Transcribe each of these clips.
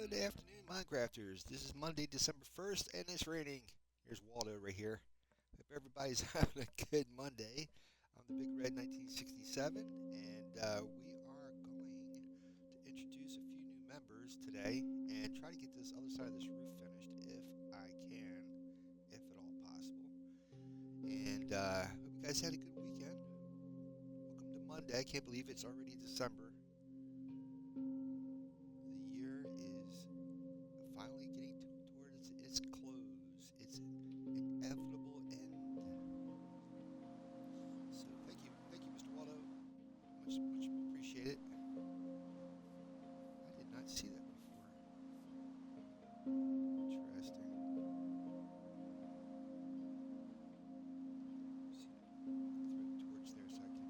Good afternoon, Minecrafters. This is Monday, December 1st, and it's raining. Here's Waldo right here. Hope everybody's having a good Monday. I'm the Big Red 1967, and we are going to introduce a few new members today and try to get this other side of this roof finished if I can, if at all possible. And hope you guys had a good weekend. Welcome to Monday. I can't believe it's already December. The year is finally getting towards its close, its inevitable end. So thank you, Mr. Waldo. Much appreciated. I did not see that before. Interesting. See, throw the torch there so I can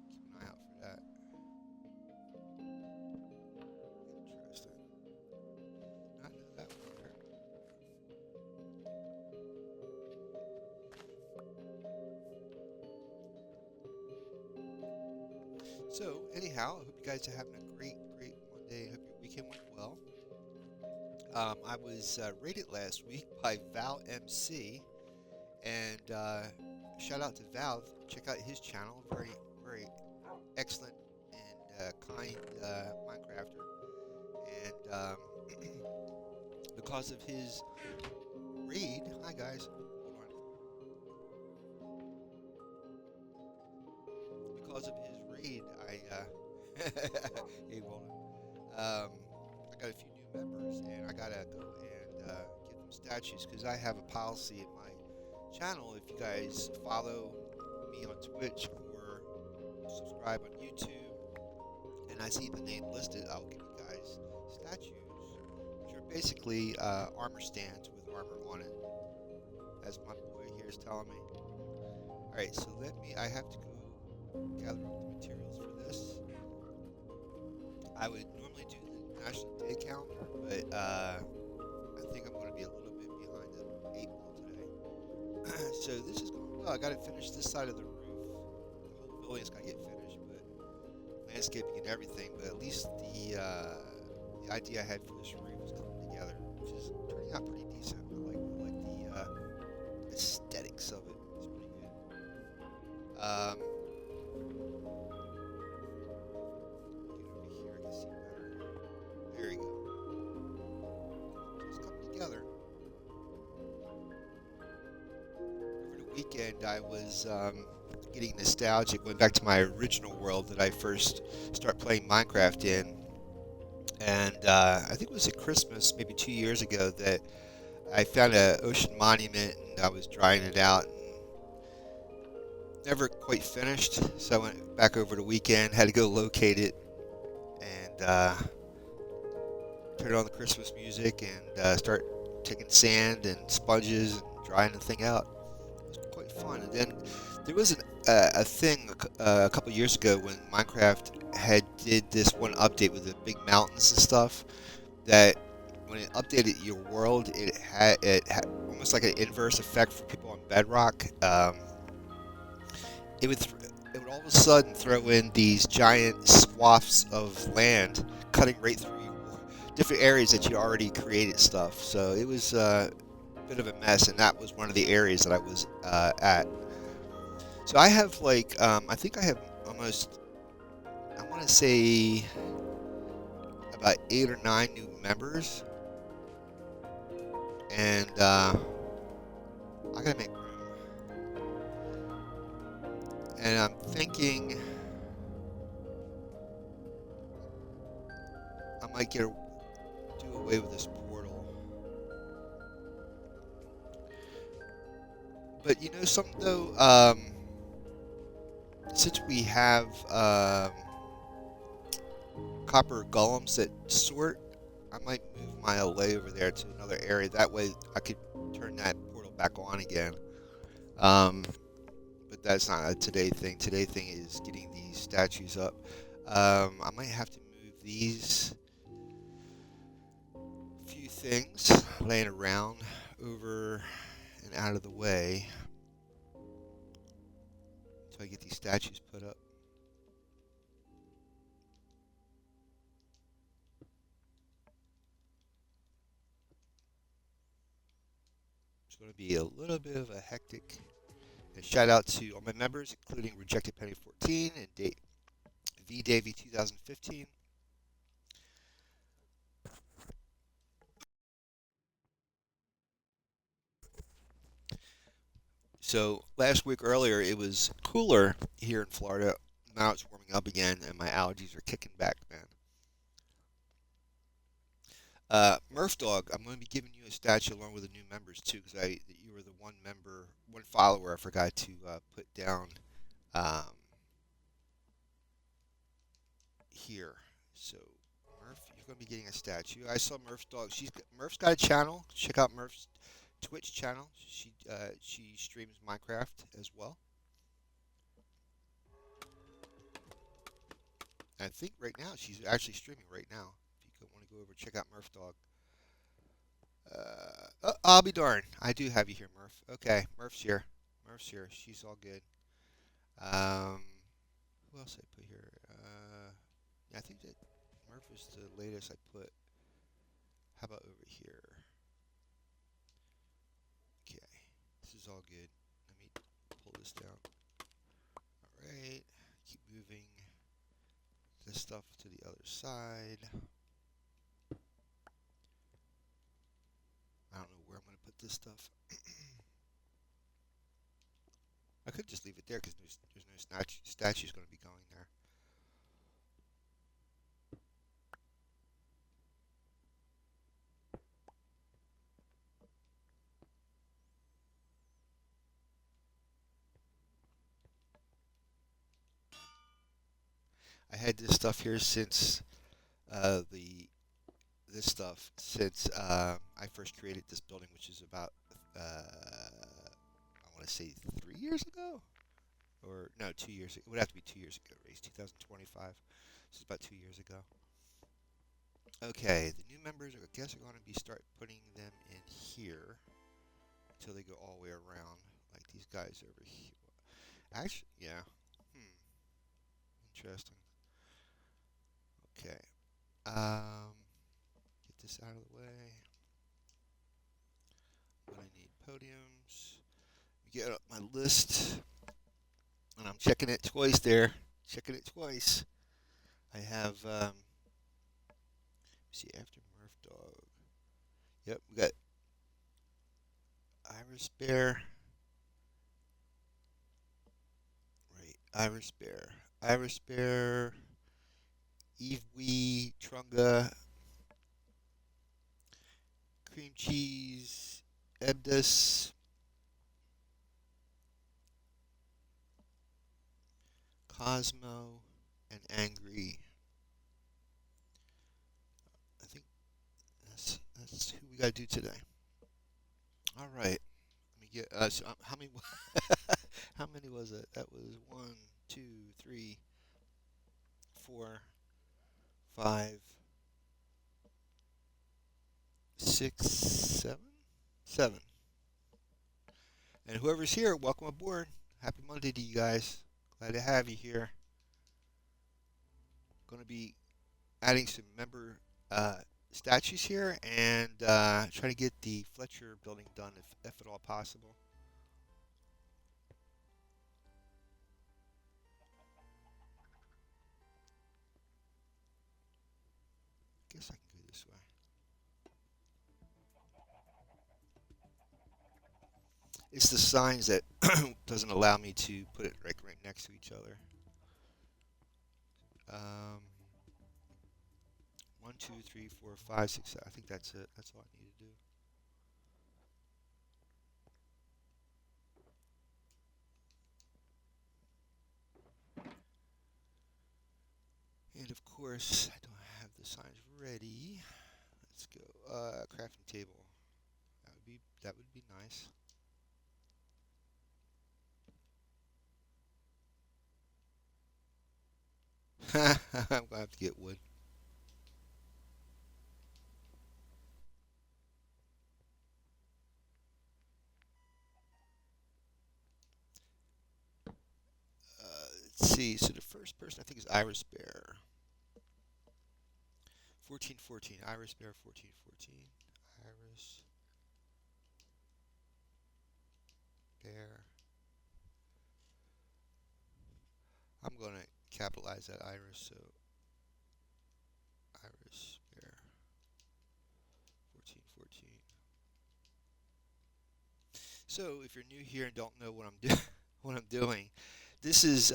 keep an eye out for that. Interesting. Not know that one there. So anyhow, I hope you guys are having a great Monday. I hope your weekend went well. I was rated last week by Val MC, and shout out to Val. Check out his channel. Very excellent and kind Minecrafter. And because of his raid, hi guys. Hold on. Because of his raid, hey Walden. I got a few new members, and I gotta go and get them statues because I have a policy in my channel. If you guys follow me on Twitch or subscribe on YouTube, and I see the name listed, I'll give you guys statues, which are basically armor stands with armor on it, as my boy here is telling me. All right, so I have to go gather up the materials for this. I would normally do the National Day count, but I think I'm going to be a little bit behind the 8 ball today. So this is going well. I got to finish this side of the roof. The whole building's got to get finished, but landscaping and everything. But at least the idea I had for this roof is coming together, which is turning out pretty decent. I like the aesthetics of it. It's pretty good. Get over here. I can see better. There you go. So it's coming together. Over the weekend, I was getting nostalgic, went back to my original world that I first started playing Minecraft in. And I think it was at Christmas, maybe 2 years ago, that I found an ocean monument and I was drying it out and never quite finished. So I went back over the weekend, had to go locate it and turn on the Christmas music and start taking sand and sponges and drying the thing out. It was quite fun. And then there was a thing a couple years ago when Minecraft had did this one update with the big mountains and stuff. That when it updated your world, it had almost like an inverse effect for people on Bedrock. It would all of a sudden throw in these giant swaths of land, cutting right through different areas that you already created stuff. So it was a bit of a mess, and that was one of the areas that I was at. So I have I think I have almost, I want to say about 8 or 9 new members, and I gotta make room. And I'm thinking I might do away with this portal. But you know something though, since we have copper golems that sort, I might move my LA over there to another area. That way I could turn that portal back on again. Um, but that's not a today thing. Today thing is getting these statues up. I might have to move these few things laying around over and out of the way so I get these statues put up. going to be a little bit of a hectic. And shout out to all my members, including Rejected Penny 14 and V Davy 2015. So last week earlier, it was cooler here in Florida. Now it's warming up again, and my allergies are kicking back, man. Murph Dog, I'm going to be giving you a statue along with the new members too, because you were the one member, one follower I forgot to put down um, here. So Murph, you're going to be getting a statue. I saw Murph Dog. Murph's got a channel. Check out Murph's Twitch channel. She streams Minecraft as well. I think right now she's actually streaming right now. If you want to go over and check out Murph Dog. Oh, I'll be darned. I do have you here, Murph. Okay, Murph's here. Murph's here. She's all good. Who else I put here? Yeah, I think that Murph was the latest I put. How about over here? Okay, this is all good. Let me pull this down. All right, keep moving this stuff to the other side. I don't know where I'm going to put this stuff. I could just leave it there because there's no statues going to be going there. I had this stuff here since this stuff since I first created this building, which is about I want to say 3 years ago, or no, 2 years. It would have to be 2 years ago. Race 2025. This is about 2 years ago. Okay, the new members, I guess, are going to be start putting them in here until they go all the way around, like these guys over here. Actually, yeah. Interesting. Okay. Get this out of the way. I'm gonna need podiums. Get up my list, and I'm checking it twice there. Checking it twice. I have. See after Murph Dog. Yep, we got Iris Bear. Right, Iris Bear. Iris Bear. Eve Trunga. Cream Cheese. Ebdus. Cosmo. And Angry. I think that's who we gotta do today. All right. Let me get. So, how many? How many was it? That was 1, 2, 3, 4, 5, 6, 7, 7. And whoever's here, welcome aboard. Happy Monday to you guys. Glad to have you here. Going to be adding some member statues here and try to get the Fletcher building done if at all possible. Guess I can go this way. It's the signs that doesn't allow me to put it right next to each other. 1, 2, 3, 4, 5, 6, 7. I think that's it. That's all I need to do. And of course, I don't have the signs ready. Let's go. Crafting table. That would be nice. I'm gonna have to get wood. Let's see. So the first person I think is Iris Bear. 1414. Iris Bear 1414. Iris Bear. I'm going to capitalize that iris, so Iris Bear 1414. So if you're new here and don't know what what I'm doing, this is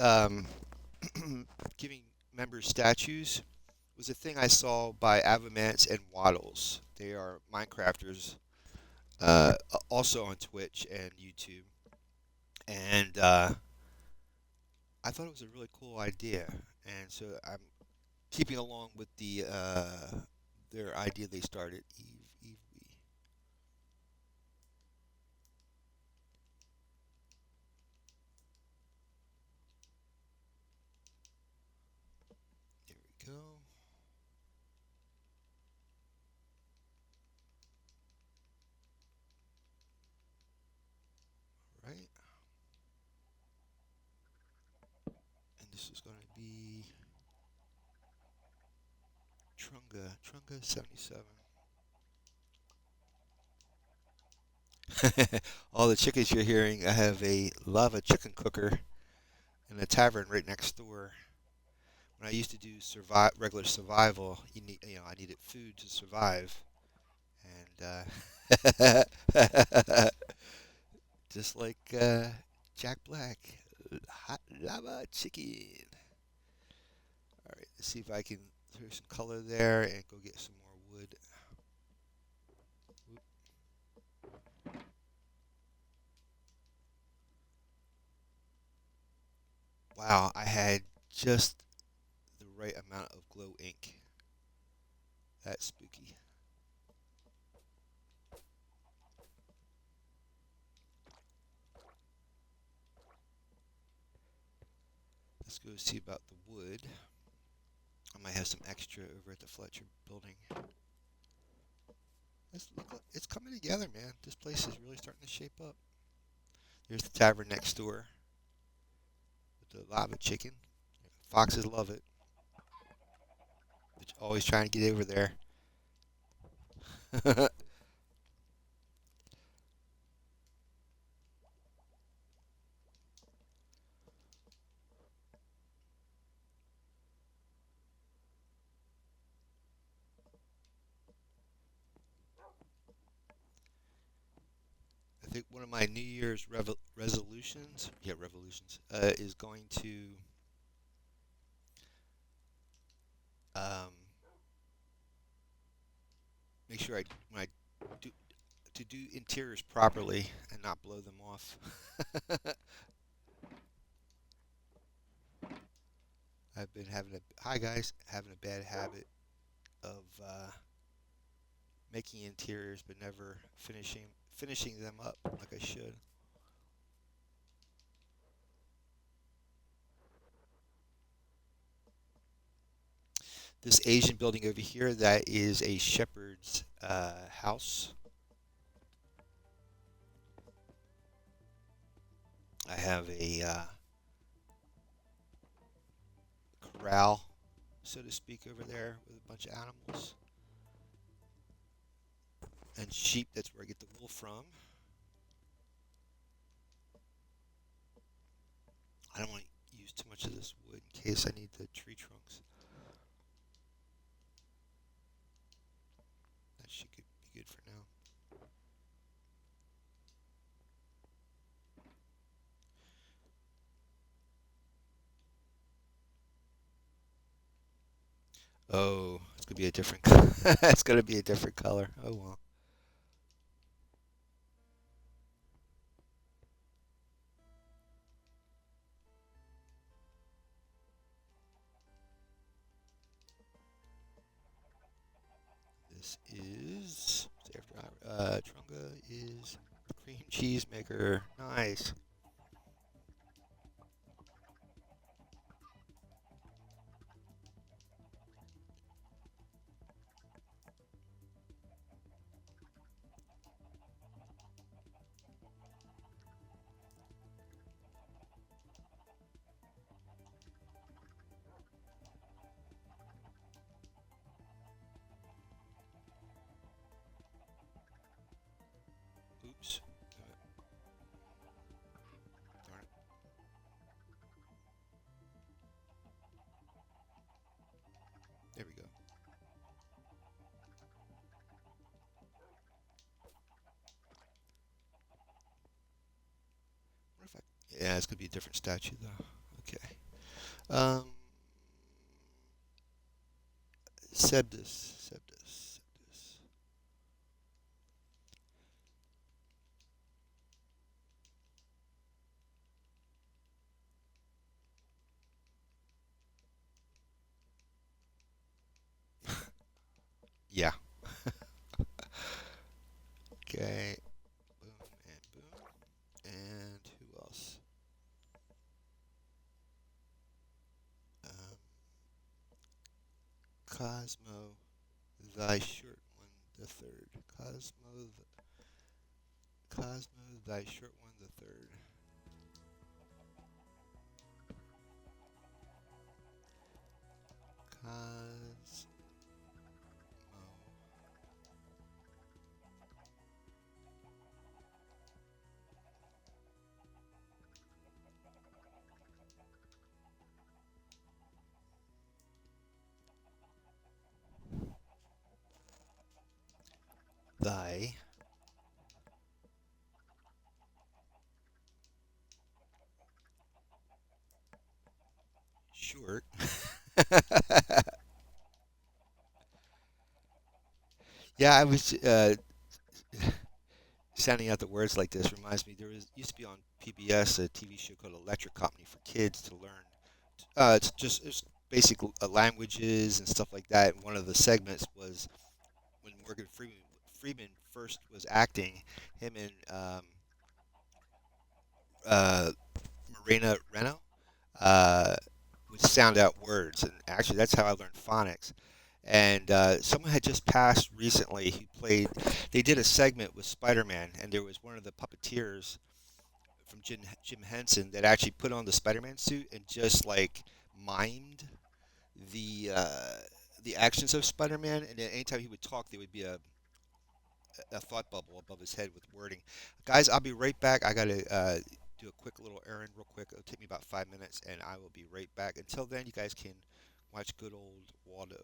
giving members statues. Was a thing I saw by Avamance and Waddles. They are Minecrafters, also on Twitch and YouTube, and I thought it was a really cool idea, and so I'm keeping along with their idea they started. Eve Wee. There we go. Right, and this is going to be Trunga 77. All the chickens you're hearing, I have a lava chicken cooker in a tavern right next door. When I used to do regular survival, I needed food to survive, and just like Jack Black, hot lava chicken. All right, let's see if I can throw some color there and go get some more wood. Wow, I had just the right amount of glow ink. That's spooky. Let's go see about the wood. I might have some extra over at the Fletcher building. It's coming together, man. This place is really starting to shape up. There's the tavern next door with the lava chicken. Foxes love it. They're always trying to get over there. I think one of my New Year's resolutions, is going to um, make sure when I do to do interiors properly and not blow them off. I've been having a bad habit of making interiors but never finishing them up like I should. This Asian building over here, that is a shepherd's house. I have a corral, so to speak, over there with a bunch of animals. And sheep, that's where I get the wool from. I don't want to use too much of this wood in case I need the tree trunks. That should be good for now. Oh, it's gonna be a different. It's gonna be a different color. Oh well. This is Trunga is cream cheese maker. Nice. Oops. Yeah, it's gonna be a different statue though. Okay. Um, Sebdus. Yeah. Okay. Boom and boom. And who else? Um, Cosmo, thy short one, the third. Cosmo, thy short one, the third. Cosmo, thy short. Yeah, I was sounding out the words like this reminds me. There was used to be on PBS a TV show called Electric Company for kids to learn. It's basic languages and stuff like that. And one of the segments was when Morgan Freeman first was acting. Him and uh, Marina Reno uh, would sound out words, and actually that's how I learned phonics. And someone had just passed recently. He played. They did a segment with Spider-Man, and there was one of the puppeteers from Jim Henson that actually put on the Spider-Man suit and just like mimed the uh, the actions of Spider-Man. And then anytime he would talk, there would be a thought bubble above his head with wording. Guys, I'll be right back. I gotta do a quick little errand real quick. It'll take me about 5 minutes, and I will be right back. Until then, you guys can watch good old Waldo.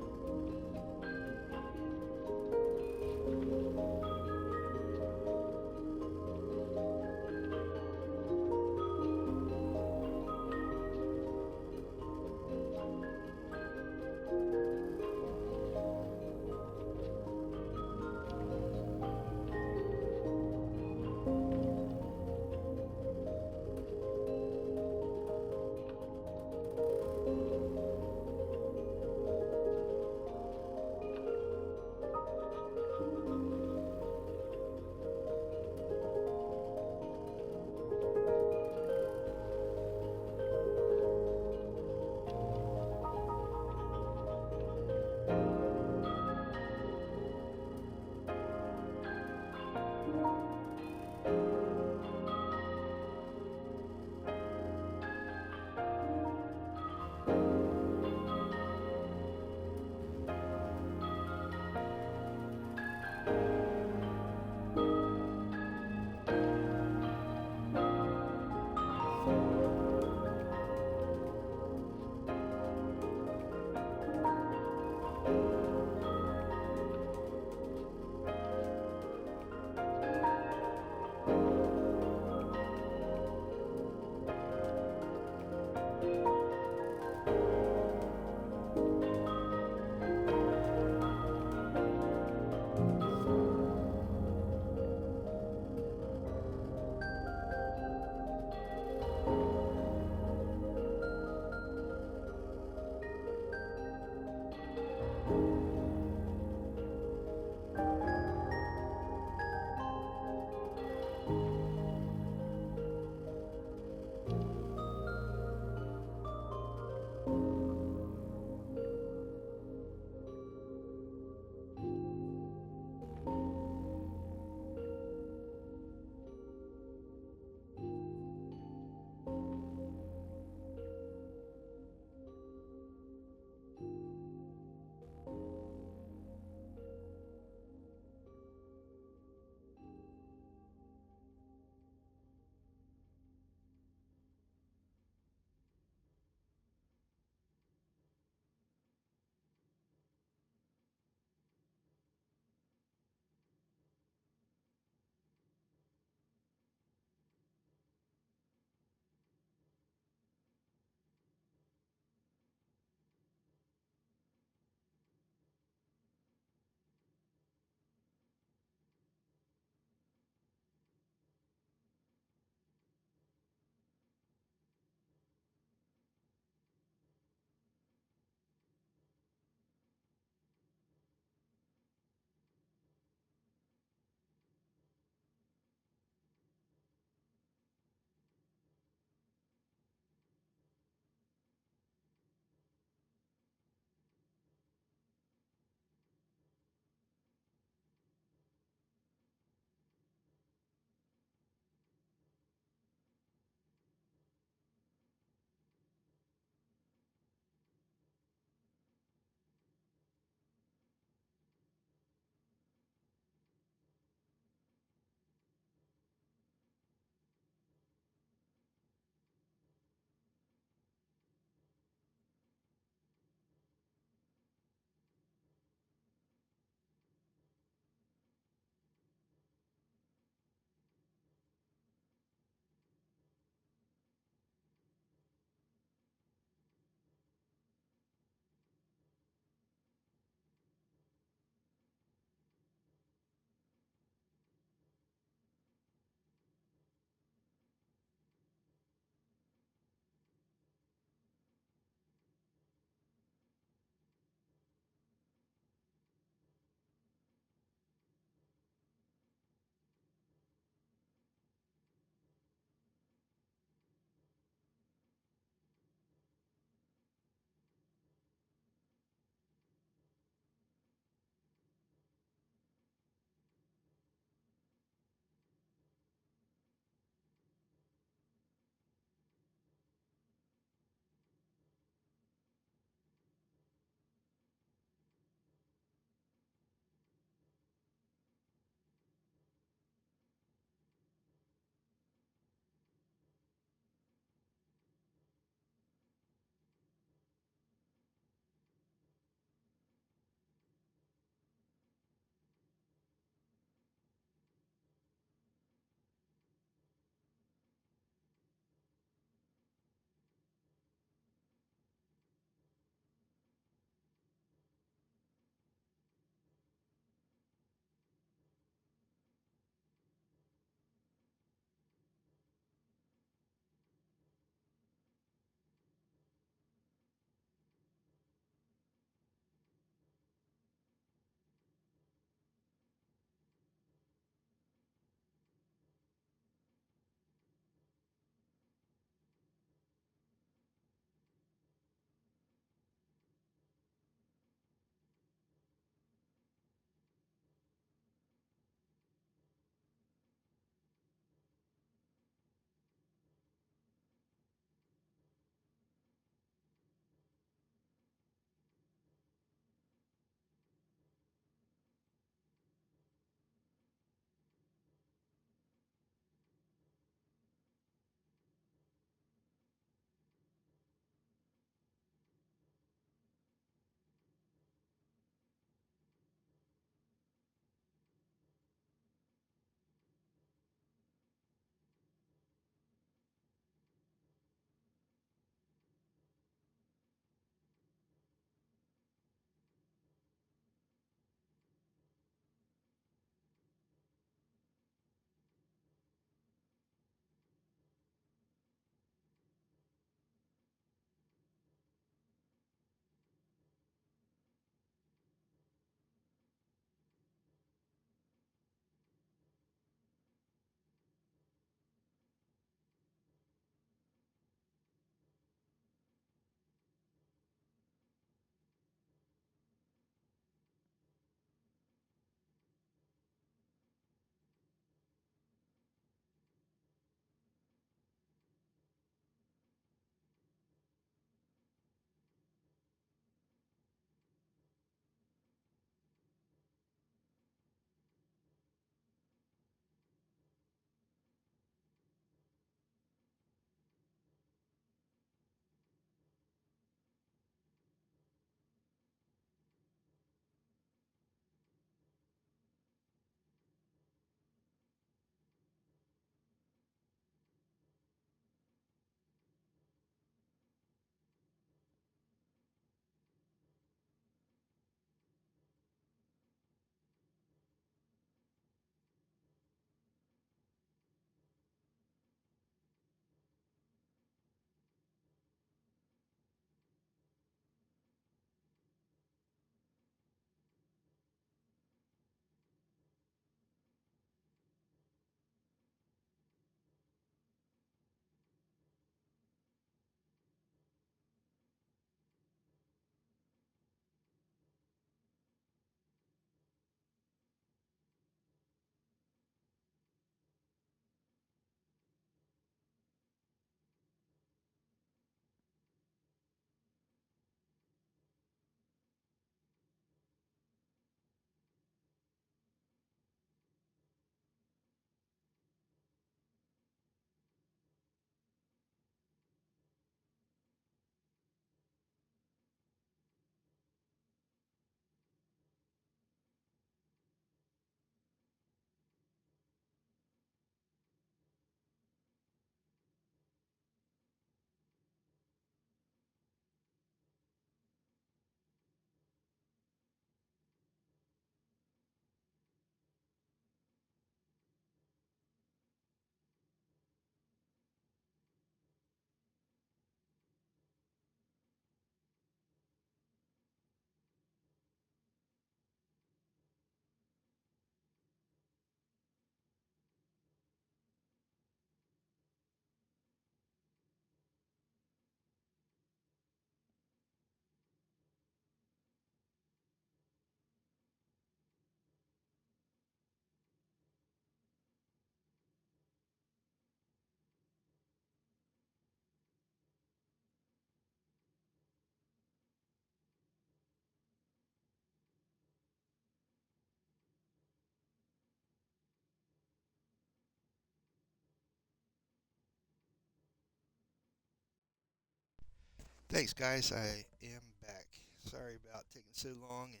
Thanks, guys. I am back. Sorry about taking so long. And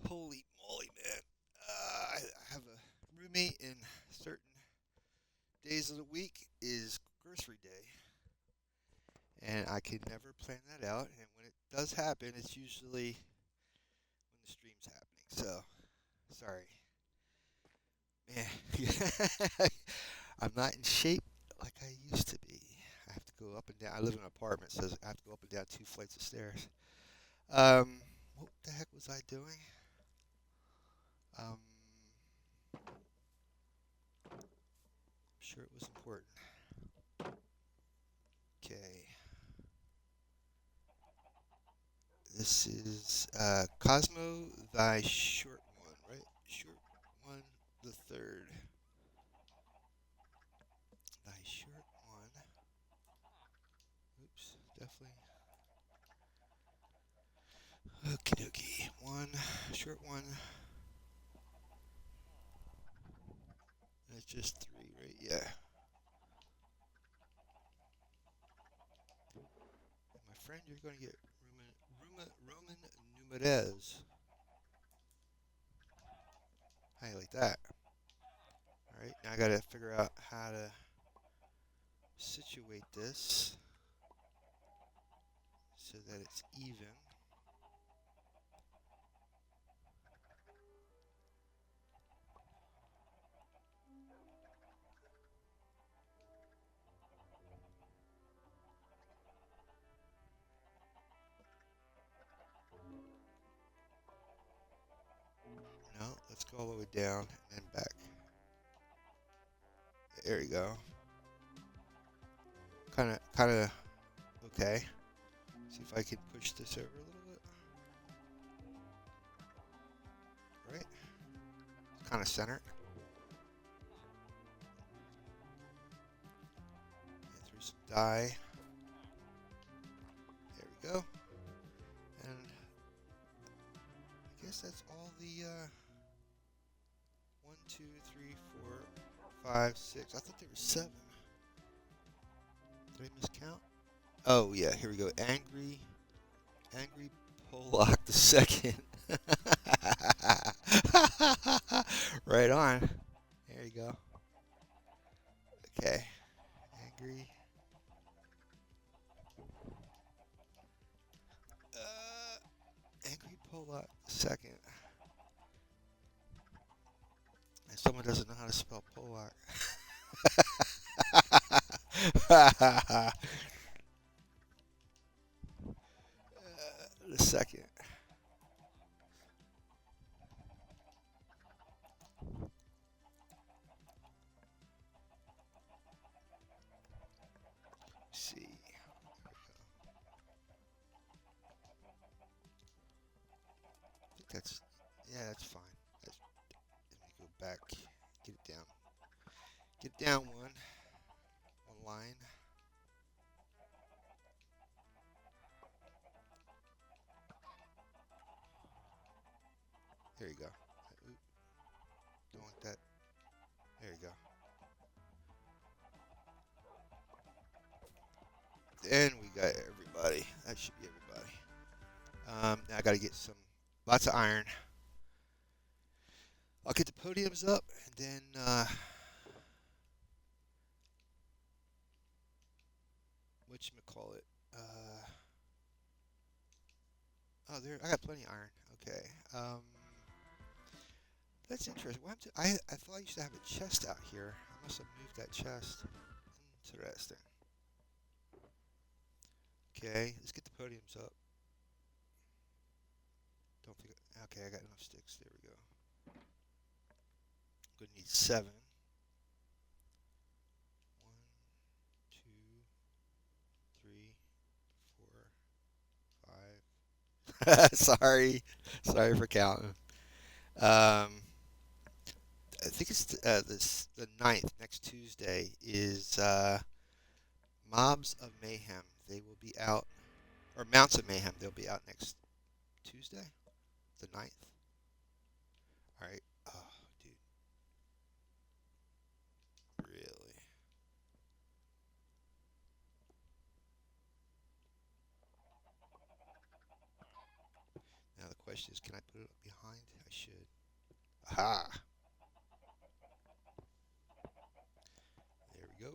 holy moly, man. I have a roommate, and certain days of the week is grocery day. And I can never plan that out. And when it does happen, it's usually when the stream's happening. So, sorry. Man, I'm not in shape like I used to be. I have to go up and down. I live in an apartment, so I have to go up and down 2 flights of stairs. Um, what the heck was I doing? I'm sure it was important. Okay, this is Cosmo, thy short one, right? Short one, the third. Thy short one. Oops, definitely. Okie dokie. One, short one. That's just three, right? Yeah. And my friend, you're going to get Roman Numerez. How you like that? All right, now I got to figure out how to situate this so that it's even. No, let's go all the way down and then back. There you go. Kind of, okay. See if I can push this over a little bit. Right? Kind of centered. And through some dye. There we go. And I guess that's all the 1, 2, 3, 4, 5, 6. I thought there were 7. Did I miscount? Oh yeah, here we go. Angry Pollock the second. Right on. There you go. Okay. Angry. Angry Pollock the second. And someone doesn't know how to spell Pollock. The second. See. I think that's, yeah, that's fine. That's, let me go back. Get it down. Get it down one line. There you go. Oop, don't want that. There you go. Then we got everybody. That should be everybody. Now I got to get lots of iron. I'll get the podiums up, and then whatchamacallit. Oh, there. I got plenty of iron. Okay. That's interesting. What happened I thought I used to have a chest out here. I must have moved that chest. Interesting. Okay, let's get the podiums up. Don't think. Okay, I got enough sticks. There we go. Gonna need 7. 1, 2, 3, 4, 5. Sorry for counting. Um, I think it's the 9th. Next Tuesday is Mobs of Mayhem. They will be out, or Mounts of Mayhem. They'll be out next Tuesday, the 9th. All right. Oh, dude, really? question is, can I put it up behind? I should. Aha! There we go.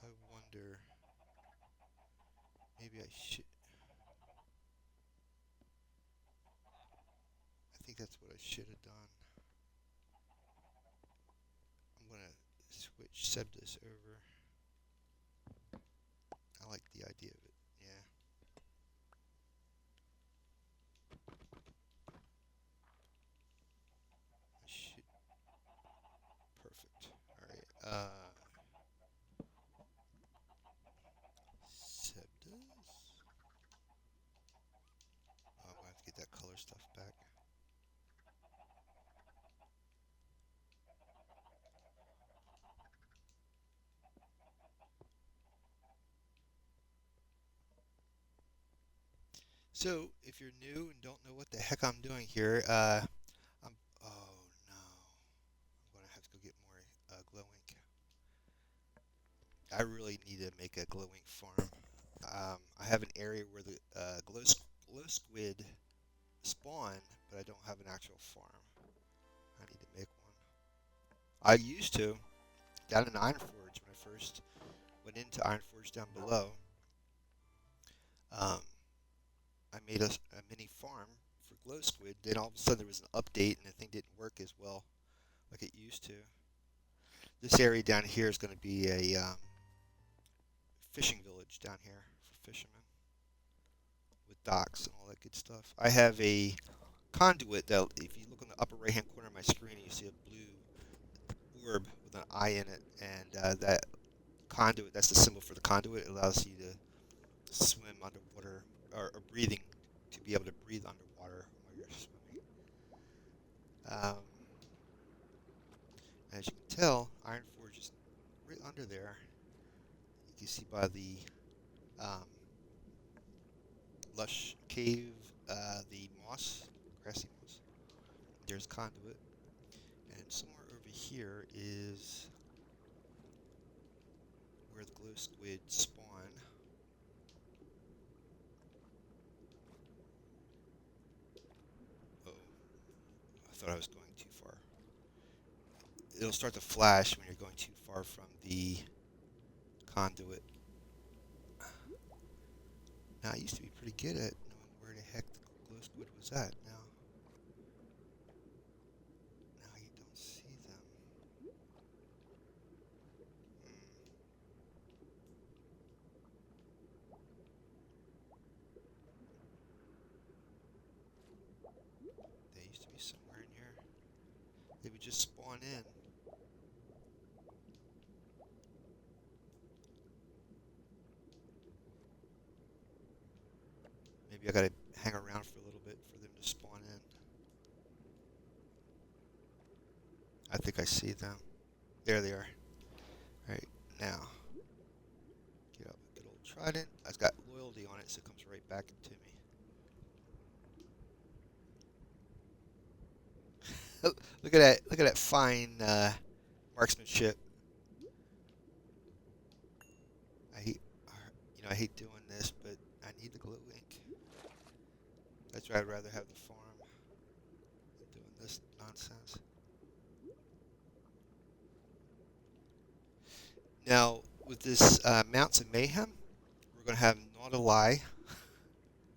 I wonder, maybe I should. I think that's what I should have done. I'm gonna switch Sebdis over. I like the idea of it. Yeah. I should. Perfect. All right. Sebdis. Oh, I'm gonna have to get that color stuff back. So, if you're new and don't know what the heck I'm doing here, I'm. Oh no. I'm gonna have to go get more glow ink. I really need to make a glow ink farm. I have an area where the glow squid spawn, but I don't have an actual farm. I need to make one. I used to down in Ironforge when I first went into Ironforge down below. Um, I made a mini farm for glow squid. Then all of a sudden there was an update and the thing didn't work as well like it used to. This area down here is going to be a fishing village down here for fishermen with docks and all that good stuff. I have a conduit that, if you look on the upper right hand corner of my screen, you see a blue orb with an eye in it, and that conduit, that's the symbol for the conduit. It allows you to swim underwater, or breathing, to be able to breathe underwater while you're swimming. As you can tell, Ironforge is right under there. You can see by the um, lush cave, the moss, grassy moss. There's conduit, and somewhere over here is where the glow squid spawn. Oh, I thought I was going too far. It'll start to flash when you're going too far from the conduit. Now, I used to be pretty good at knowing where the heck the glow squid was at. Now you don't see them. They used to be somewhere in here. They would just spawn in. Maybe I gotta hang around for a little bit for them to spawn in. I think I see them. There they are. Alright, now. Get up a good old trident. I've got loyalty on it, so it comes right back into me. Look at that! Look at that fine marksmanship. I hate, I hate doing this, but I need the glow ink. That's why I'd rather have the farm than doing this nonsense. Now, with this Mounts of Mayhem, we're going to have Nautili,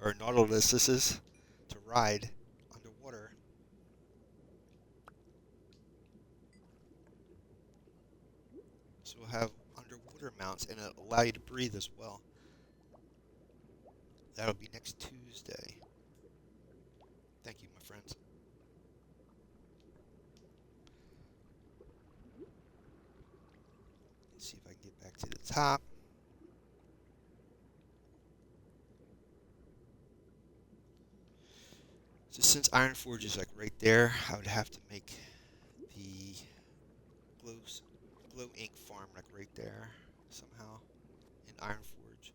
or Nautiluses, to ride underwater. So we'll have underwater mounts, and it'll allow you to breathe as well. That'll be next Tuesday. Thank you, my friends. Let's see if I can get back to the top. So since Ironforge is like right there, I would have to make the glow ink farm like right there somehow in Ironforge.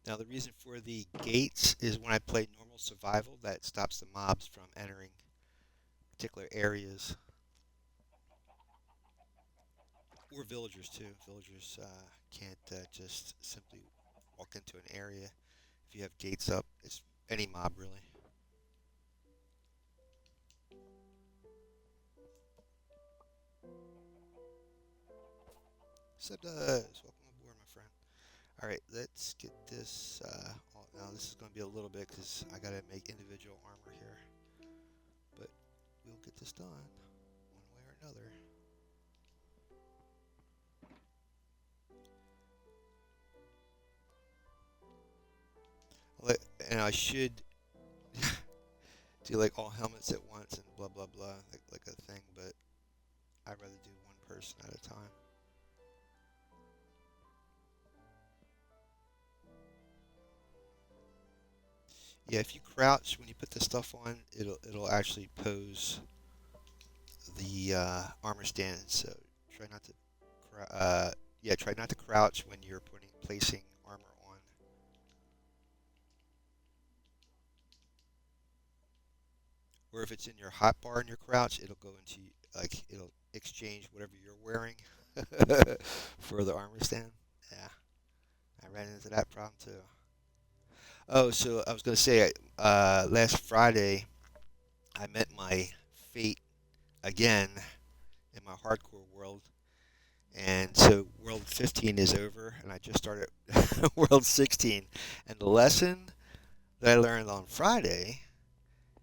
Now the reason for the gates is when I play normal survival, that stops the mobs from entering particular areas, or villagers too. Villagers can't just simply walk into an area if you have gates up. It's any mob really. So does. Welcome aboard, my friend. All right, let's get this. Now this is going to be a little bit because I got to make individual armor here, but we'll get this done one way or another. And I should do like all helmets at once and blah blah blah, like a thing, but I'd rather do one person at a time. Yeah, if you crouch when you put the stuff on, it'll actually pose the armor stand. So try not to, yeah, try not to crouch when you're placing armor on. Or if it's in your hotbar in your crouch, it'll go into like it'll exchange whatever you're wearing for the armor stand. Yeah, I ran into that problem too. Oh, so I was gonna say, last Friday I met my fate again in my hardcore world, and so World 15 is over, and I just started World 16. And the lesson that I learned on Friday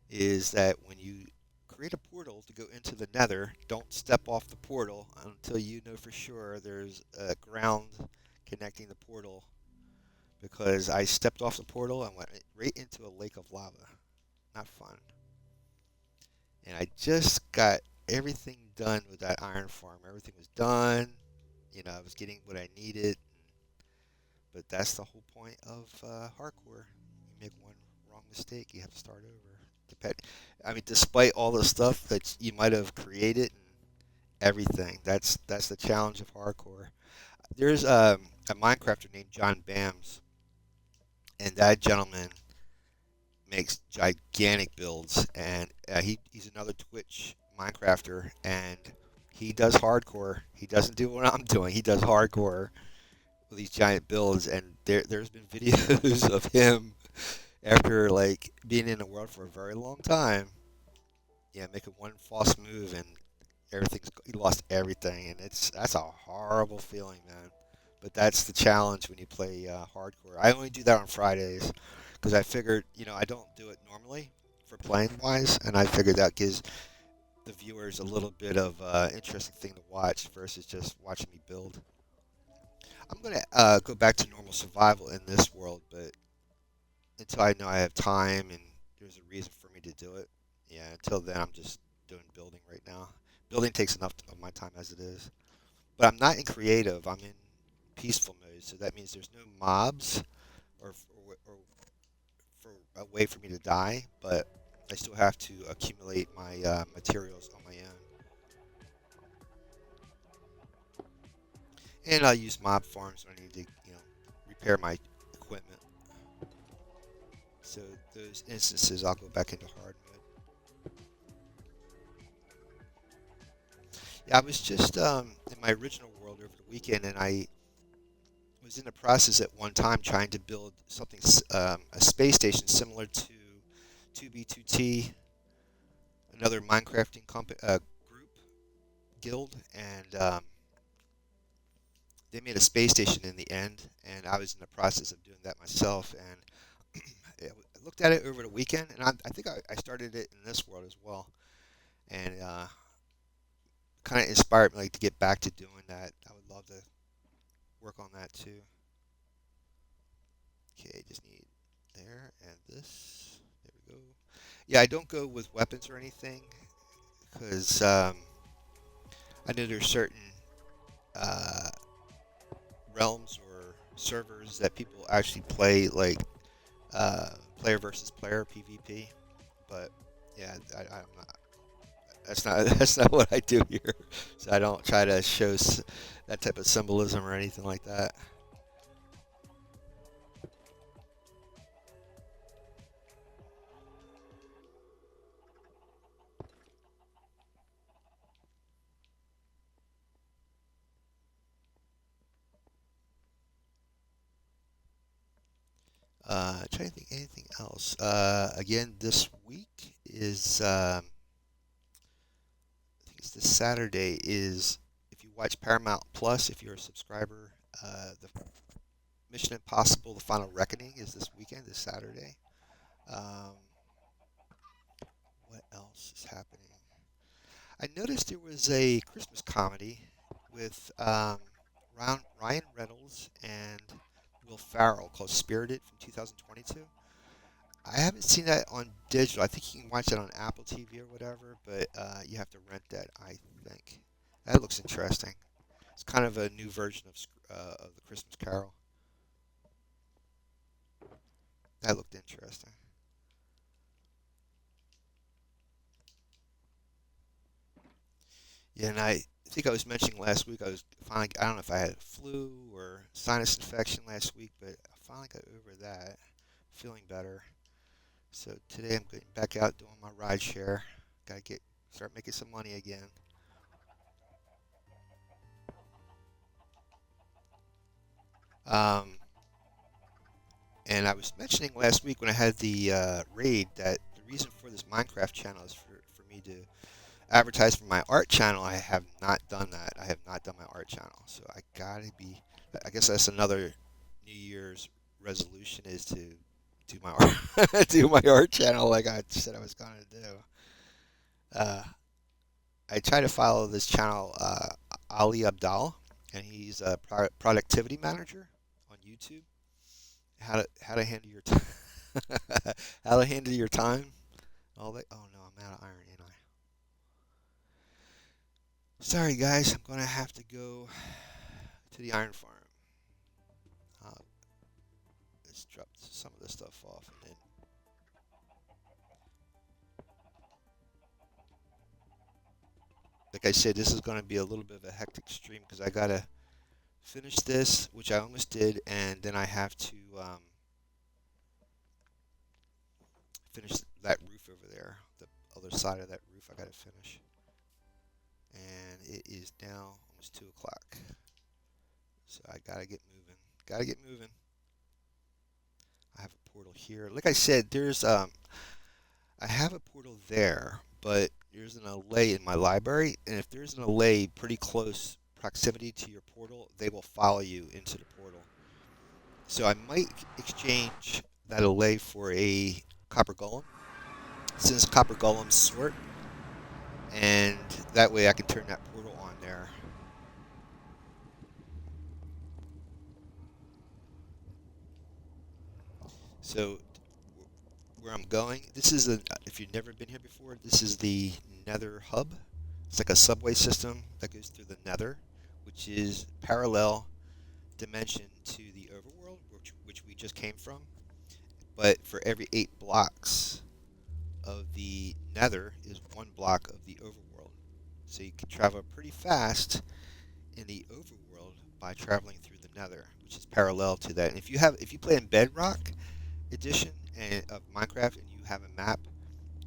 is that when you create a portal to go into the Nether, don't step off the portal until you know for sure there's a ground connecting the portal. Because I stepped off the portal and went right into a lake of lava. Not fun. And I just got everything done with that iron farm. Everything was done. You know, I was getting what I needed. But that's the whole point of hardcore. You make one wrong mistake, you have to start over. I mean, despite all the stuff that you might have created and everything, that's the challenge of hardcore. There's a Minecrafter named John Bams, and that gentleman makes gigantic builds, and he's another Twitch Minecrafter, and he does hardcore. He doesn't do what I'm doing. He does hardcore with these giant builds, and there's been videos of him after like being in the world for a very long time. Yeah, making one false move and he lost everything, and that's a horrible feeling, man. But that's the challenge when you play hardcore. I only do that on Fridays because I figured, I don't do it normally for playing wise, and I figured that gives the viewers a little bit of interesting thing to watch versus just watching me build. I'm gonna go back to normal survival in this world, but until I know I have time and there's a reason for me to do it, yeah. Until then, I'm just doing building right now. Building takes enough of my time as it is. But I'm not in creative. I'm in peaceful mode, so that means there's no mobs or for a way for me to die, but I still have to accumulate my materials on my own. And I'll use mob farms when I need to, repair my equipment. So those instances, I'll go back into hard mode. Yeah, I was just in my original world over the weekend, and I was in the process at one time trying to build something, a space station similar to 2B2T, another Minecrafting group, guild, and they made a space station in the end, and I was in the process of doing that myself, and I looked at it over the weekend, and I think I started it in this world as well, and kind of inspired me like to get back to doing that. I would love to work on that too. Okay, just need there and this. There we go. Yeah, I don't go with weapons or anything because I know there's certain uh, realms or servers that people actually play like player versus player PvP. But yeah, I'm not. That's not that's not what I do here. So I don't try to show that type of symbolism or anything like that. Trying to think anything else. Again, this week is I think it's this Saturday is if you watch Paramount Plus, if you're a subscriber, the Mission Impossible: The Final Reckoning is this weekend, this Saturday. Um, what else is happening? I noticed there was a Christmas comedy with Ryan Reynolds and Will Ferrell called Spirited from 2022. I haven't seen that on digital. I think you can watch that on Apple TV or whatever, but you have to rent that, I think. That looks interesting. It's kind of a new version of the Christmas Carol. That looked interesting. Yeah, and I think I was mentioning last week I was finally, I don't know if I had a flu or sinus infection last week, but I finally got over that. Feeling better. So today I'm getting back out doing my ride share. Gotta start making some money again. Um, and I was mentioning last week when I had the raid that the reason for this Minecraft channel is for me to advertise for my art channel. I have not done that. I have not done my art channel. So I gotta be. I guess that's another New Year's resolution is to do my art, do my art channel like I said I was gonna do. Uh, I try to follow this channel, Ali Abdal, and he's a productivity manager on YouTube. How to handle your time, how to handle your time. All that. Oh no, I'm out of iron, ain't I? Sorry guys, I'm gonna have to go to the iron farm. Uh, let's drop some of this stuff off, and then, like I said, this is gonna be a little bit of a hectic stream because I gotta finish this, which I almost did, and then I have to finish that roof over there. The other side of that roof I gotta finish. And it is now almost 2 o'clock. So I gotta get moving. Gotta get moving. I have a portal here. Like I said, I have a portal there, but there's an allay in my library, and if there's an allay pretty close proximity to your portal, they will follow you into the portal. So I might exchange that allay for a copper golem, since copper golems sort, and that way I can turn that portal on there. So where I'm going, this is if you've never been here before, this is the Nether hub. It's like a subway system that goes through the Nether, which is parallel dimension to the overworld, which we just came from. But for every 8 blocks of the Nether is 1 block of the overworld. So you can travel pretty fast in the overworld by traveling through the Nether, which is parallel to that. And if you play in Bedrock edition of Minecraft and you have a map,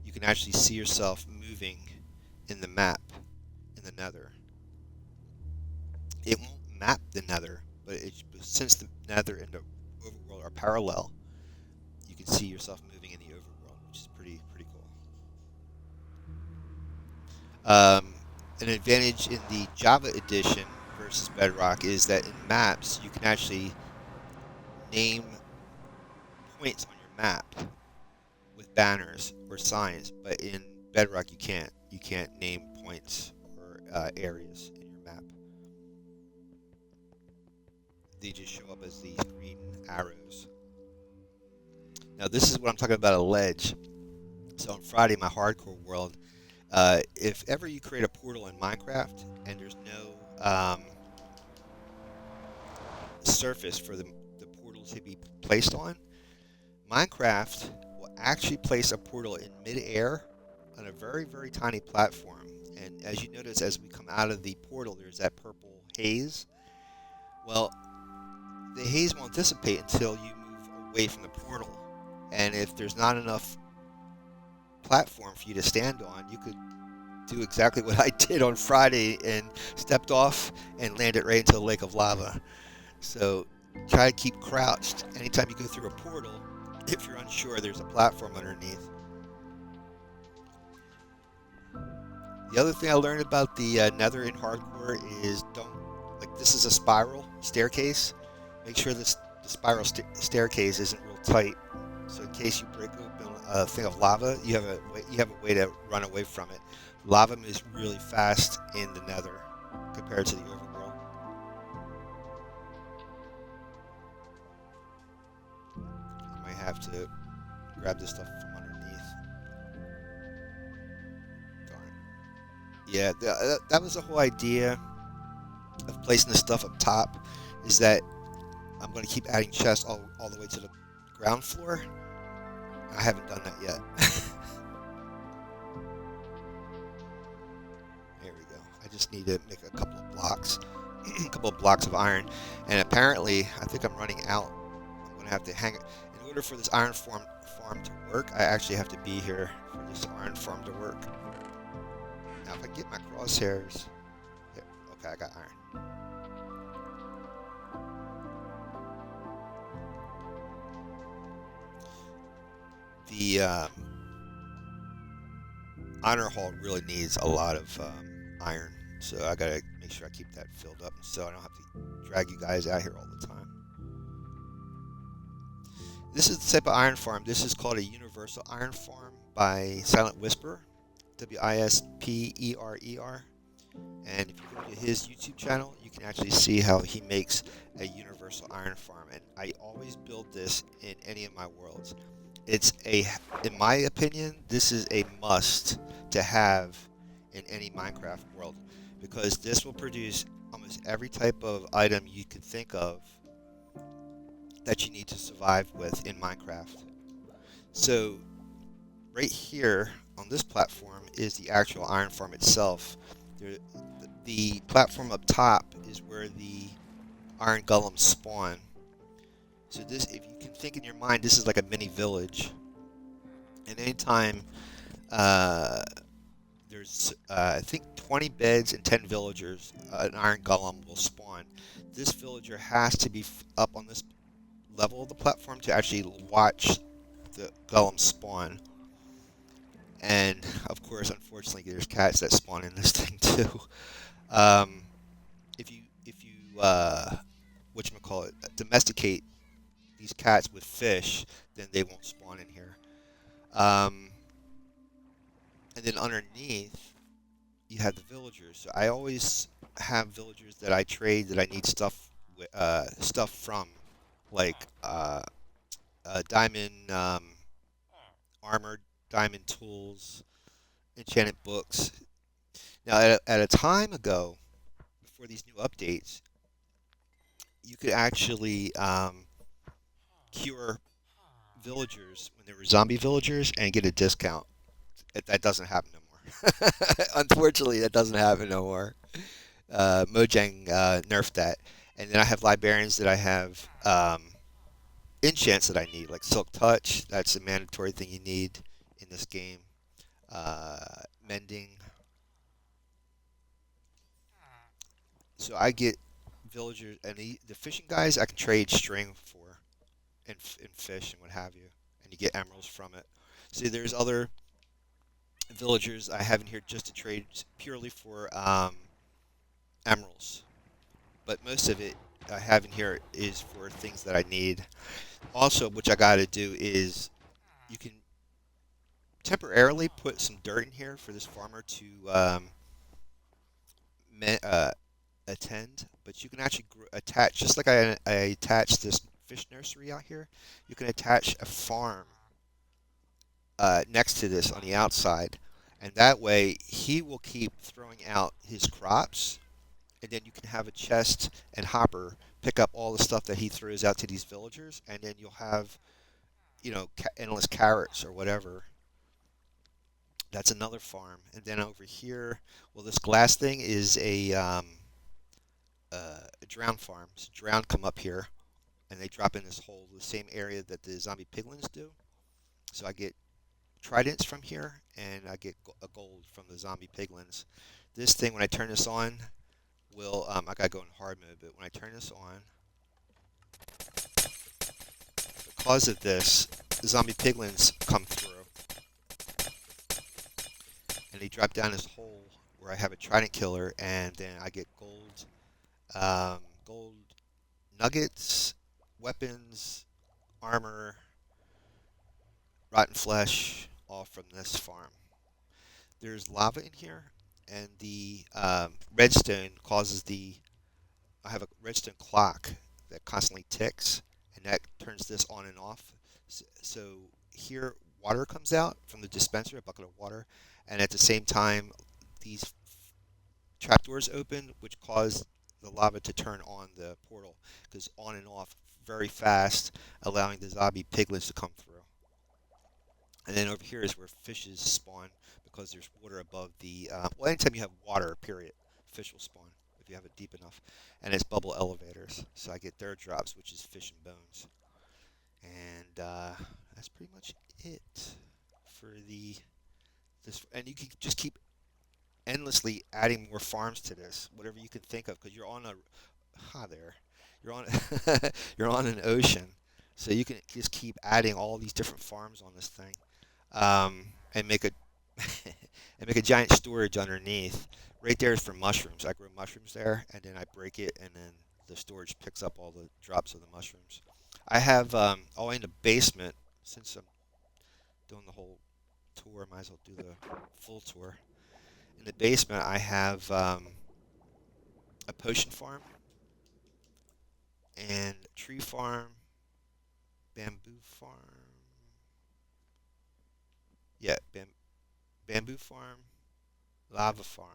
you can actually see yourself moving in the map in the Nether. It won't map the Nether, but since the Nether and the overworld are parallel, you can see yourself moving in the overworld, which is pretty cool. An advantage in the Java edition versus Bedrock is that in maps you can actually name points on your map with banners or signs, but in Bedrock you can't. You can't name points or areas in your map. They just show up as these green arrows. Now this is what I'm talking about, a ledge. So on Friday, my hardcore world, if ever you create a portal in Minecraft and there's no surface for the portal to be placed on, Minecraft will actually place a portal in mid-air on a very tiny platform. And as you notice, as we come out of the portal, there's that purple haze. Well, the haze won't dissipate until you move away from the portal. And if there's not enough platform for you to stand on, you could do exactly what I did on Friday and stepped off and landed right into a lake of lava. So try to keep crouched anytime you go through a portal If you're unsure, there's a platform underneath. The other thing I learned about the Nether in hardcore is don't, like, this is a spiral staircase. Make sure the spiral staircase isn't real tight. So in case you break open a thing of lava, you have a way to run away from it. Lava moves really fast in the Nether compared to the overworld. I might have to grab this stuff from underneath. Darn. Yeah, that was the whole idea of placing the stuff up top, is that I'm going to keep adding chests all the way to the ground floor. I haven't done that yet. There we go. I just need to make a couple of blocks, a couple of blocks of iron, and apparently I think I'm running out. I'm going to have to hang it. In order for this iron farm to work, I actually have to be here for this iron farm to work. Now if I get my crosshairs, here, okay, I got iron. The honor hall really needs a lot of iron, so I gotta make sure I keep that filled up so I don't have to drag you guys out here all the time. This is the type of iron farm. This is called a universal iron farm by Silent Whisper, Wisperer. And if you go to his YouTube channel, you can actually see how he makes a universal iron farm. And I always build this in any of my worlds. In my opinion, this is a must to have in any Minecraft world, because this will produce almost every type of item you can think of that you need to survive with in Minecraft. So right here on this platform is the actual iron farm itself. The platform up top is where the iron golems spawn. So this, if you can think in your mind, this is like a mini village. And anytime there's, I think, 20 beds and 10 villagers, an iron golem will spawn. This villager has to be up on this level of the platform to actually watch the golem spawn. And of course, unfortunately, there's cats that spawn in this thing too. If you whatchamacallit, domesticate these cats with fish, then they won't spawn in here. And then underneath, you have the villagers. So I always have villagers that I trade that I need stuff from, like diamond armor, diamond tools, enchanted books. Now, at a time ago, before these new updates, you could actually cure villagers when they were zombie villagers and get a discount. That doesn't happen no more. Unfortunately, that doesn't happen no more. Mojang nerfed that. And then I have librarians that I have enchants that I need, like Silk Touch. That's a mandatory thing you need in this game. Mending. So I get villagers, and the fishing guys I can trade string for, and fish and what have you, and you get emeralds from it. See, there's other villagers I have in here just to trade purely for emeralds, but most of it I have in here is for things that I need. Also, which I gotta do is, you can temporarily put some dirt in here for this farmer to attend, but you can actually attach, just like I attached this fish nursery out here, you can attach a farm next to this on the outside, and that way he will keep throwing out his crops, and then you can have a chest and hopper pick up all the stuff that he throws out to these villagers, and then you'll have, you know, endless carrots or whatever. That's another farm. And then over here, well, this glass thing is a drown farm. So drown come up here, and they drop in this hole, the same area that the zombie piglins do. So I get tridents from here, and I get a gold from the zombie piglins. This thing, when I turn this on, will, I gotta go in hard mode, but when I turn this on, because of this, zombie piglins come through, and they drop down this hole where I have a trident killer, and then I get gold nuggets, weapons, armor, rotten flesh, all from this farm. There's lava in here, and the redstone causes the. I have a redstone clock that constantly ticks, and that turns this on and off. So here, water comes out from the dispenser, a bucket of water, and at the same time, these trapdoors open, which cause the lava to turn on the portal. Goes on and off very fast, allowing the zombie piglets to come through. And then over here is where fishes spawn because there's water above the. Well, anytime you have water, period, fish will spawn if you have it deep enough. And it's bubble elevators, so I get their drops, which is fish and bones. And that's pretty much it for the this. And you can just keep endlessly adding more farms to this, whatever you can think of, because you're on a. Hi there. You're on. You're on an ocean, so you can just keep adding all these different farms on this thing. And make a and make a giant storage underneath. Right there is for mushrooms. I grow mushrooms there, and then I break it, and then the storage picks up all the drops of the mushrooms. I have all in the basement. Since I'm doing the whole tour, I might as well do the full tour. In the basement, I have a potion farm and a tree farm, bamboo farm. Yeah, bamboo farm, lava farm,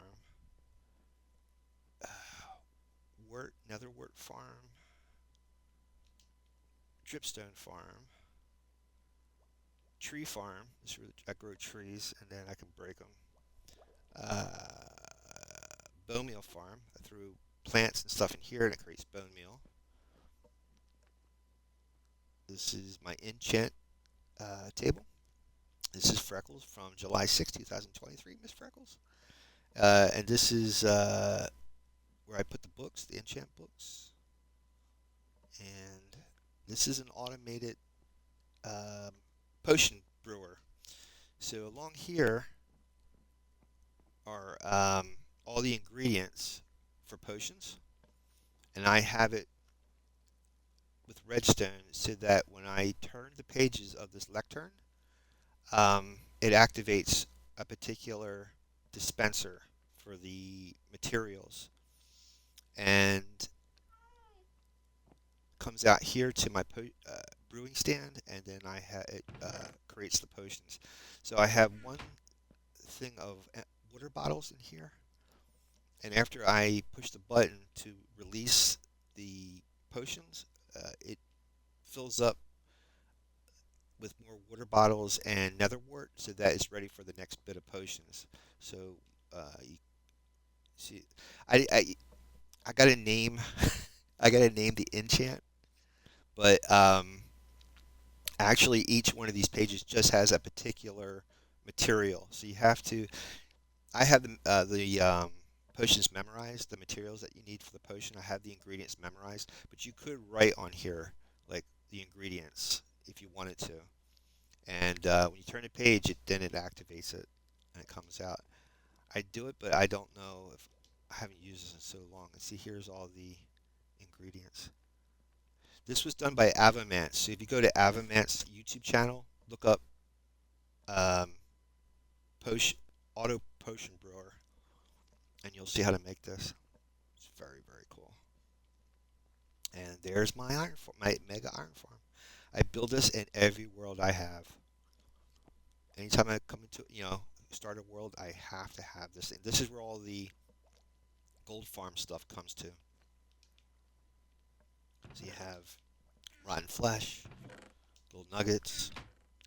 uh, nether wart farm, dripstone farm, tree farm. This is where I grow trees and then I can break them. Bone meal farm. I threw plants and stuff in here and it creates bone meal. This is my enchant table. This is Freckles from July 6, 2023, Miss Freckles. And this is where I put the books, the enchant books. And this is an automated potion brewer. So along here are all the ingredients for potions. And I have it with redstone so that when I turn the pages of this lectern, it activates a particular dispenser for the materials and comes out here to my brewing stand, and then it creates the potions. So I have one thing of water bottles in here, and after I push the button to release the potions, it fills up with more water bottles and nether wart so that it's ready for the next bit of potions. So you see, I got to name I got to name the enchant, but actually each one of these pages just has a particular material. So you have to. I have the potions memorized, the materials that you need for the potion. I have the ingredients memorized, but you could write on here like the ingredients if you wanted to. And when you turn the page, then it activates it and it comes out. I do it, but I don't know if I haven't used this in so long. And see, here's all the ingredients. This was done by Avamance. So if you go to Avamance YouTube channel, look up um, potion, auto potion brewer, and you'll see how to make this. It's very, very cool. And there's my my mega iron farm. I build this in every world I have. Anytime I come into, start a world, I have to have this thing. This is where all the gold farm stuff comes to. So you have rotten flesh, gold nuggets,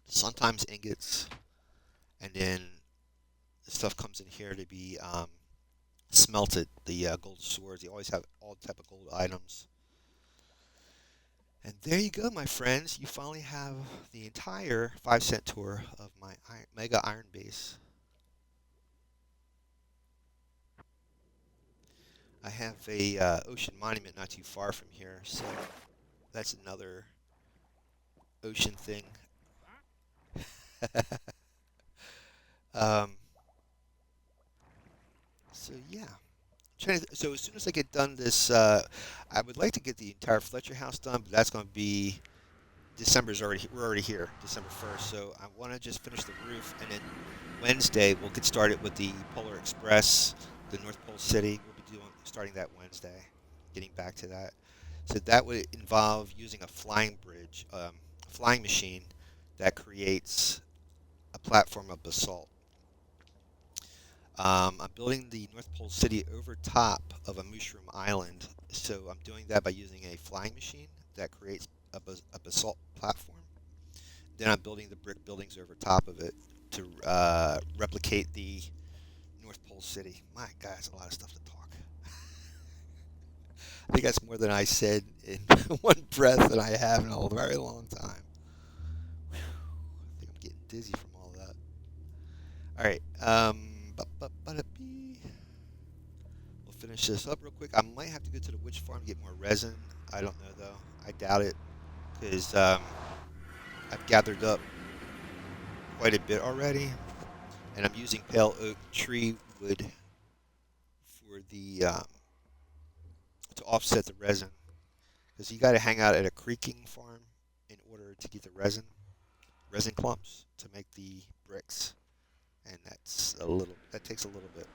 sometimes ingots, and then the stuff comes in here to be smelted. The gold swords. You always have all type of gold items. And there you go, my friends. You finally have the entire 5-cent tour of my mega iron base. I have a ocean monument not too far from here, so that's another ocean thing um, so yeah. So as soon as I get done this, I would like to get the entire Fletcher house done, but that's going to be December's already. We're already here, December 1st. So I want to just finish the roof, and then Wednesday we'll get started with the Polar Express, the North Pole City. We'll be starting that Wednesday, getting back to that. So that would involve using a flying bridge, flying machine that creates a platform of basalt. I'm building the North Pole City over top of a mushroom island. So I'm doing that by using a flying machine that creates a basalt platform. Then I'm building the brick buildings over top of it to replicate the North Pole City. My God, it's a lot of stuff to talk. I think that's more than I said in one breath that I have in a very long time. Whew. I think I'm getting dizzy from all that. All right. We'll finish this up real quick. I might have to go to the witch farm to get more resin. I don't know though. I doubt it because I've gathered up quite a bit already, and I'm using pale oak tree wood for the to offset the resin because you got to hang out at a creeking farm in order to get the resin clumps to make the bricks, and that takes a little bit.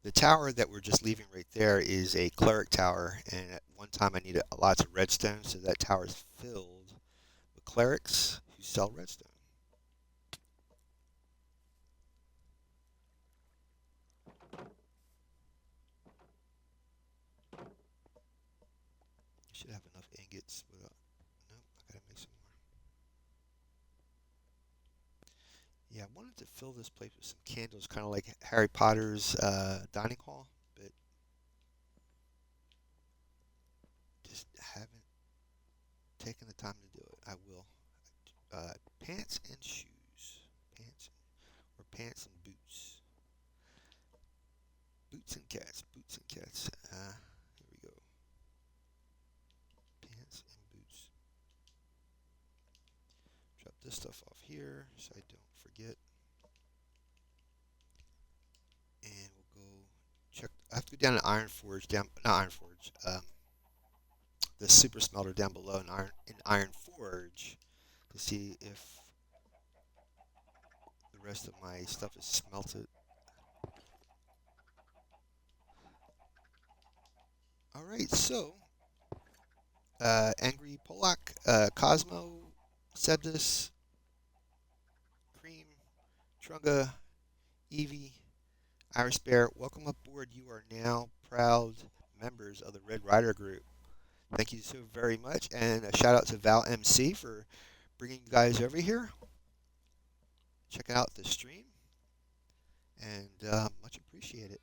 The tower that we're just leaving right there is a cleric tower, and at one time I needed lots of redstone, so that tower is filled with clerics who sell redstone. Should have enough ingots without. Nope, I gotta make some more. Yeah, I wanted to fill this place with some candles, kind of like Harry Potter's dining hall, but just haven't taken the time to do it. I will. Pants and shoes. Pants or pants and boots. Boots and cats. Boots and cats. Here we go. Pants and boots. Drop this stuff off here so I don't forget. And we'll go check. I have to go down to Iron Forge. Not Iron Forge. The super smelter down below in Iron Forge to see if the rest of my stuff is smelted. All right, so Angry Polak, Cosmo, Sebdus, Cream, Trunga, Evie, Iris Bear, welcome aboard. You are now proud members of the Red Rider Group. Thank you so very much, and a shout out to Val MC for bringing you guys over here. Check out the stream, and much appreciated.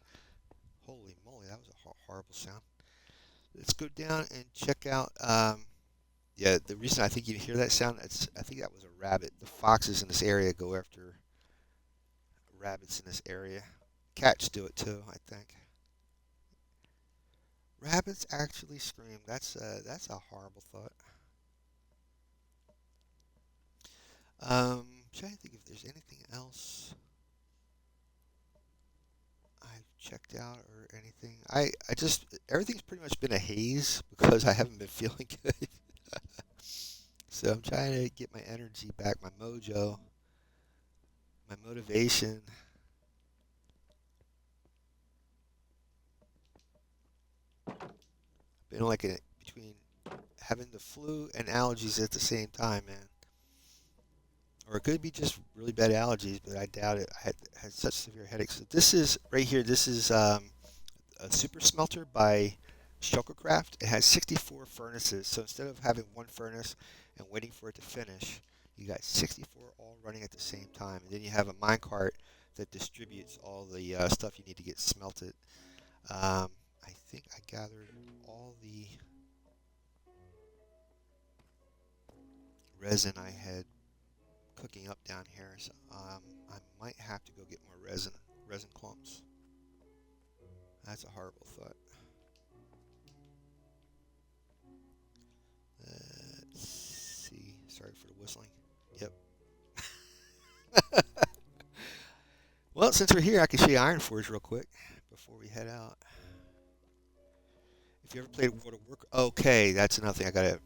Holy moly, that was a horrible sound. Let's go down and check out. Yeah, the reason I think you hear that sound, I think that was a rabbit. The foxes in this area go after rabbits in this area. Cats do it too, I think. Rabbits actually scream. That's a horrible thought. Trying to think if there's anything else I've checked out or anything. I just everything's pretty much been a haze because I haven't been feeling good. So I'm trying to get my energy back, my mojo, my motivation. Been like between having the flu and allergies at the same time, man. Or it could be just really bad allergies, but I doubt it. I had such severe headaches. So this is right here. This is a super smelter by Shulkercraft. It has 64 furnaces. So instead of having one furnace and waiting for it to finish, you got 64 all running at the same time. And then you have a minecart that distributes all the stuff you need to get smelted. I think I gathered all the resin I had cooking up down here. So I might have to go get more resin clumps. That's a horrible thought. Sorry for the whistling. Yep. Well, since we're here, I can show you Iron Forge real quick before we head out. If you ever played World of Warcraft, okay, that's another thing I gotta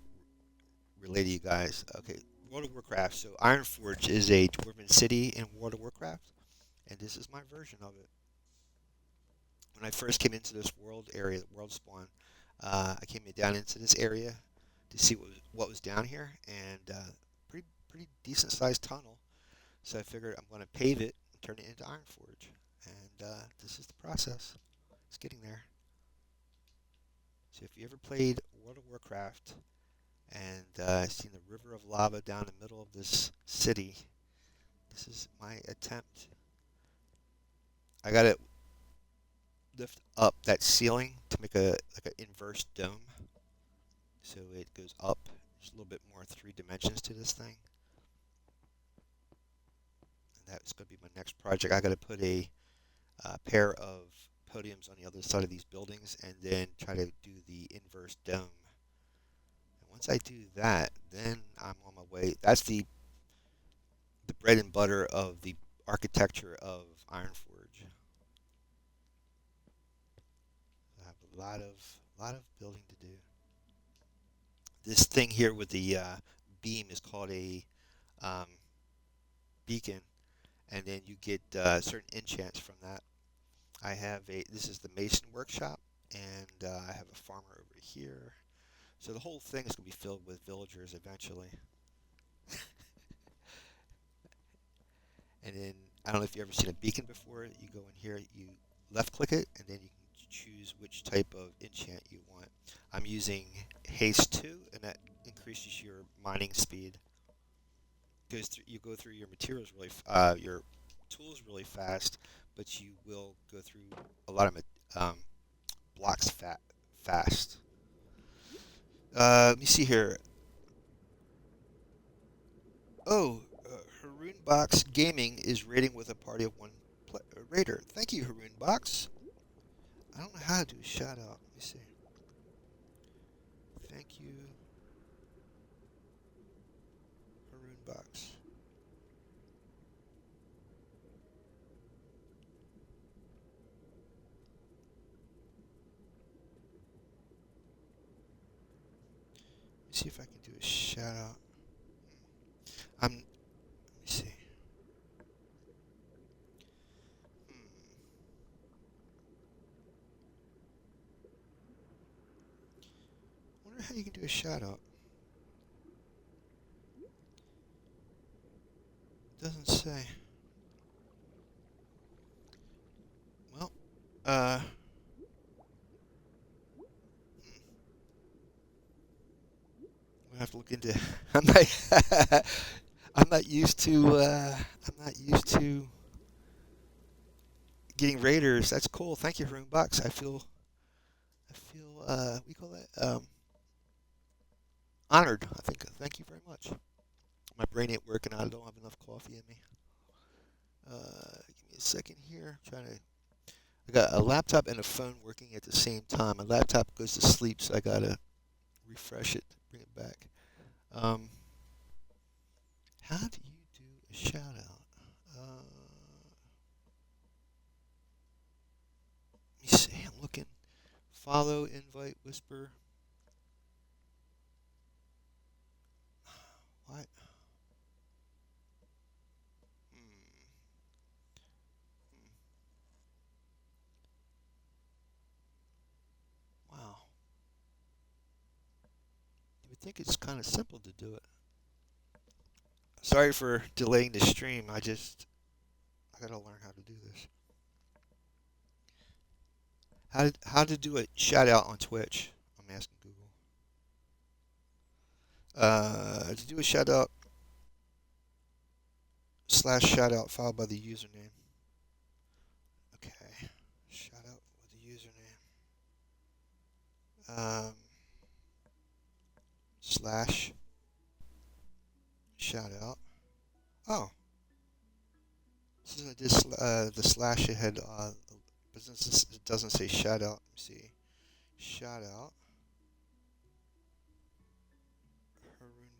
relay to you guys. Okay, World of Warcraft. So Iron Forge is a dwarven city in World of Warcraft, and this is my version of it. When I first came into this world area, world spawn, I came down into this area to see what was down here, and pretty decent sized tunnel. So I figured I'm going to pave it and turn it into Iron Forge, and this is the process. It's getting there. So if you ever played World of Warcraft and seen the river of lava down the middle of this city, this is my attempt. I got to lift up that ceiling to make a like an inverse dome, so it goes up. There's a little bit more three dimensions to this thing, and that's going to be my next project. I got to put a pair of podiums on the other side of these buildings, and then try to do the inverse dome. And once I do that, then I'm on my way. That's the bread and butter of the architecture of Iron Forge. I have a lot of building to do. This thing here with the beam is called a um, beacon, and then you get certain enchants from that. This is the Mason workshop, and I have a farmer over here. So the whole thing is going to be filled with villagers eventually. And then, I don't know if you've ever seen a beacon before. You go in here, you left click it, and then you can choose which type of enchant you want. I'm using Haste 2, and that increases your mining speed. You go through your materials your tools really fast, but you will go through a lot of blocks fast. Let me see here. Oh, Haroonbox Gaming is raiding with a party of one raider. Thank you, Haroonbox. I don't know how to do a shout out. Let me see. Thank you, Haroonbox. Let me see if I can do a shout out. Let me see. I wonder how you can do a shout out. Doesn't say. Well, I'm gonna have to look into. I'm not. I'm not used to. I'm not used to getting raiders. That's cool. Thank you, Haroonbox. I feel. We call that. Honored. I think. Thank you very much. My brain ain't working. I don't have enough coffee in me. Give me a second here. I'm trying to. I got a laptop and a phone working at the same time. My laptop goes to sleep, so I gotta refresh it, bring it back. How do you do a shout out? Let me see. I'm looking. Follow, invite, whisper. What? Hmm. Wow. You would think it's kind of simple to do it. Sorry for delaying the stream. I gotta learn how to do this. How to do a shout out on Twitch? I'm asking Google. To do a shout out / shout out followed by the username. Okay. Shout out with the username. Slash shout out. Oh, since I did the slash ahead, but since it doesn't say shout out, let me see. Shout out.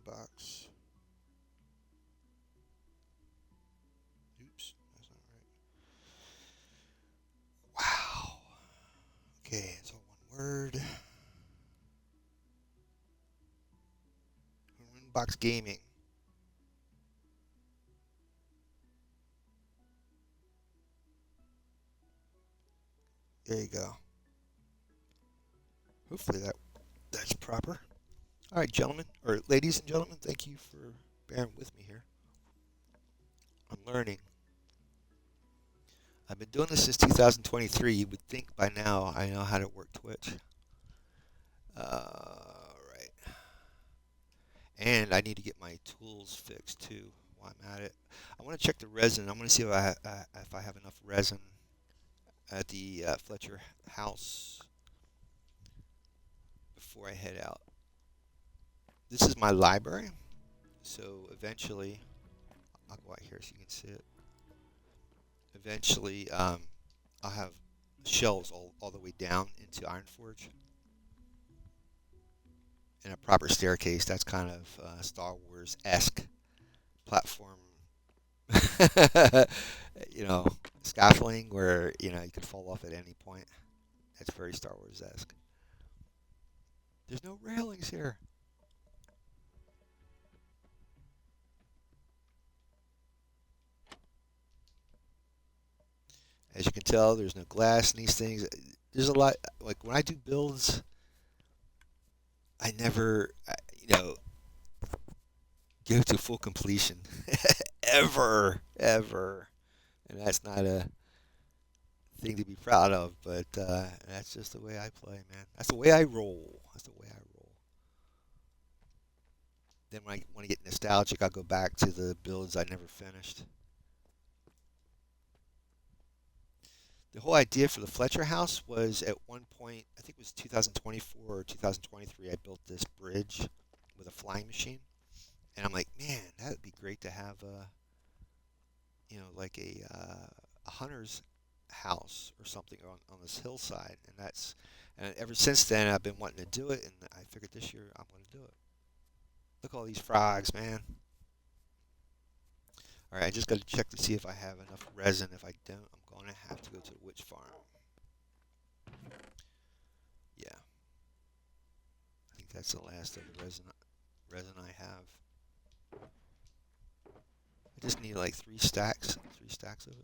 Haroonbox. Okay, it's all one word. Box Gaming. There you go. Hopefully that's proper. All right, gentlemen, or ladies and gentlemen, thank you for bearing with me here. I'm learning. I've been doing this since 2023. You would think by now I know how to work Twitch. Right. And I need to get my tools fixed too while I'm at it. I want to check the resin. I want to see if I have enough resin at the Fletcher house before I head out. This is my library, so eventually, I'll go out here so you can see it. Eventually, I'll have shelves all the way down into Ironforge and a proper staircase. That's kind of Star Wars-esque platform, scaffolding where, you could fall off at any point. That's very Star Wars-esque. There's no railings here. As you can tell, there's no glass in these things. There's a lot, like when I do builds, I never, go to full completion. Ever. And that's not a thing to be proud of, but that's just the way I play, man. That's the way I roll. Then when I want to get nostalgic, I'll go back to the builds I never finished. The whole idea for the Fletcher house was at one point, I think it was 2024 or 2023, I built this bridge with a flying machine. And I'm like, man, that would be great to have like a hunter's house or something on this hillside. And ever since then, I've been wanting to do it, and I figured this year I'm going to do it. Look at all these frogs, man. All right, I just got to check to see if I have enough resin. If I don't, I'm going to have to go to the witch farm. Yeah. I think that's the last of the resin I have. I just need like 3 stacks of it.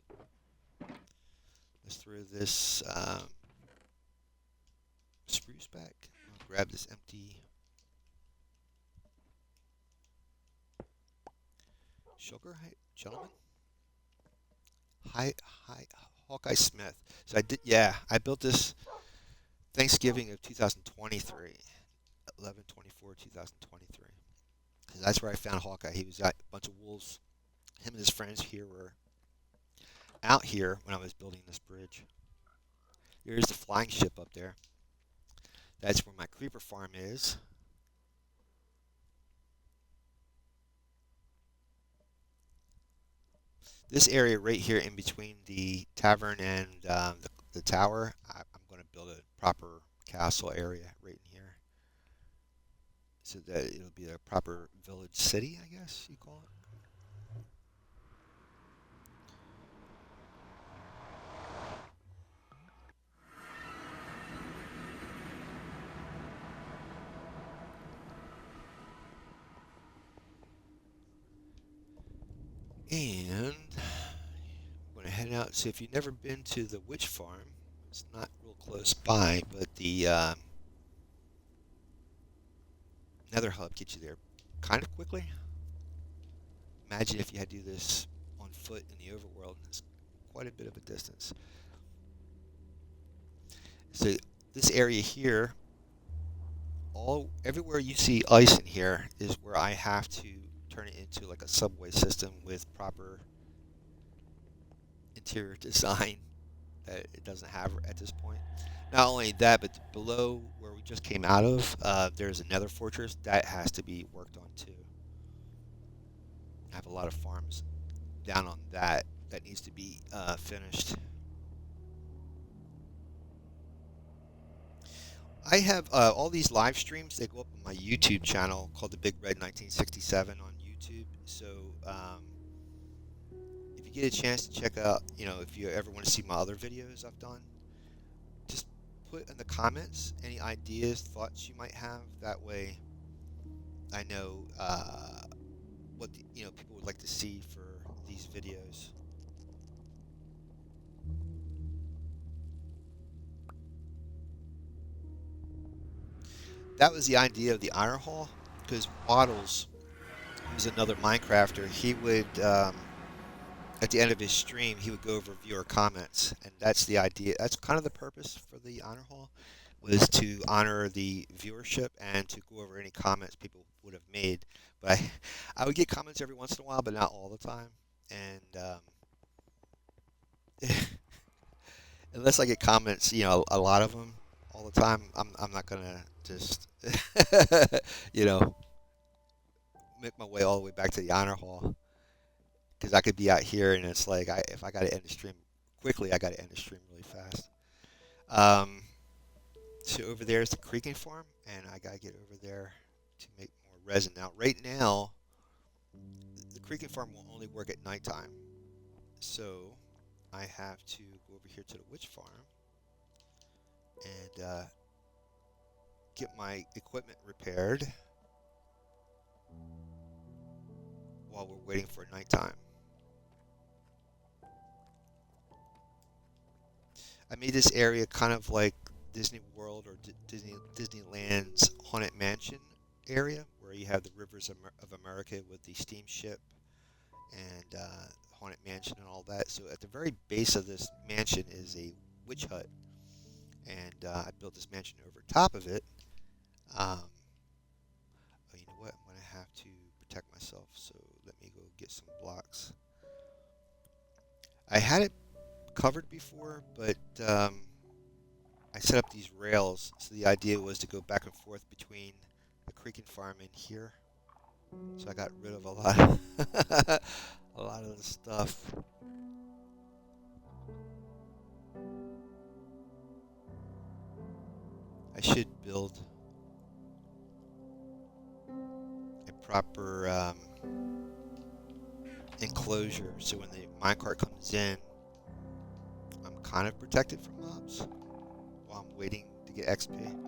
Let's throw this spruce back. I'll grab this empty sugar, gentlemen. Hi, Hawkeye Smith. So I built this Thanksgiving of 2023, 11/24/2023. That's where I found Hawkeye. He was at a bunch of wolves. Him and his friends here were out here when I was building this bridge. Here's the flying ship up there. That's where my creeper farm is. This area right here in between the tavern and the tower, I'm going to build a proper castle area right in here. So that it'll be a proper village city, I guess you call it. And I'm going to head out. So if you've never been to the witch farm, it's not real close by, but the Nether Hub gets you there kind of quickly. Imagine if you had to do this on foot in the overworld. It's quite a bit of a distance. So this area here, everywhere you see ice in here is where I have to turn it into like a subway system with proper interior design that it doesn't have at this point. Not only that, but below where we just came out of, there's another fortress that has to be worked on too. I have a lot of farms down on that needs to be finished. I have all these live streams. They go up on my YouTube channel called The Big Red 1967 on YouTube. So if you get a chance to check out, if you ever want to see my other videos I've done, just put in the comments any ideas, thoughts you might have. That way, I know what people would like to see for these videos. That was the idea of the Iron Hall, because Waddles, who's another Minecrafter, he would at the end of his stream he would go over viewer comments, and that's the idea. That's kind of the purpose for the Honor Hall, was to honor the viewership and to go over any comments people would have made. But I would get comments every once in a while, but not all the time. And unless I get comments, a lot of them all the time, I'm not gonna just you know make my way all the way back to the Honor Hall, because I could be out here and it's like if I got to end the stream quickly, I got to end the stream really fast. Um, so over there is the creeking farm, and I gotta get over there to make more resin. Now, right now, the creeking farm will only work at nighttime, so I have to go over here to the witch farm and get my equipment repaired while we're waiting for nighttime. I made this area kind of like Disney World or Disneyland's Haunted Mansion area, where you have the Rivers of America with the steamship and Haunted Mansion and all that. So at the very base of this mansion is a witch hut, and I built this mansion over top of it. Oh, you know what? I'm going to have to protect myself, so let me go get some blocks. I had it covered before, but I set up these rails, so the idea was to go back and forth between the creeking farm and here. So I got rid of a lot of a lot of the stuff. I should build a proper enclosure, so when the minecart comes in, I'm kind of protected from mobs while I'm waiting to get XP.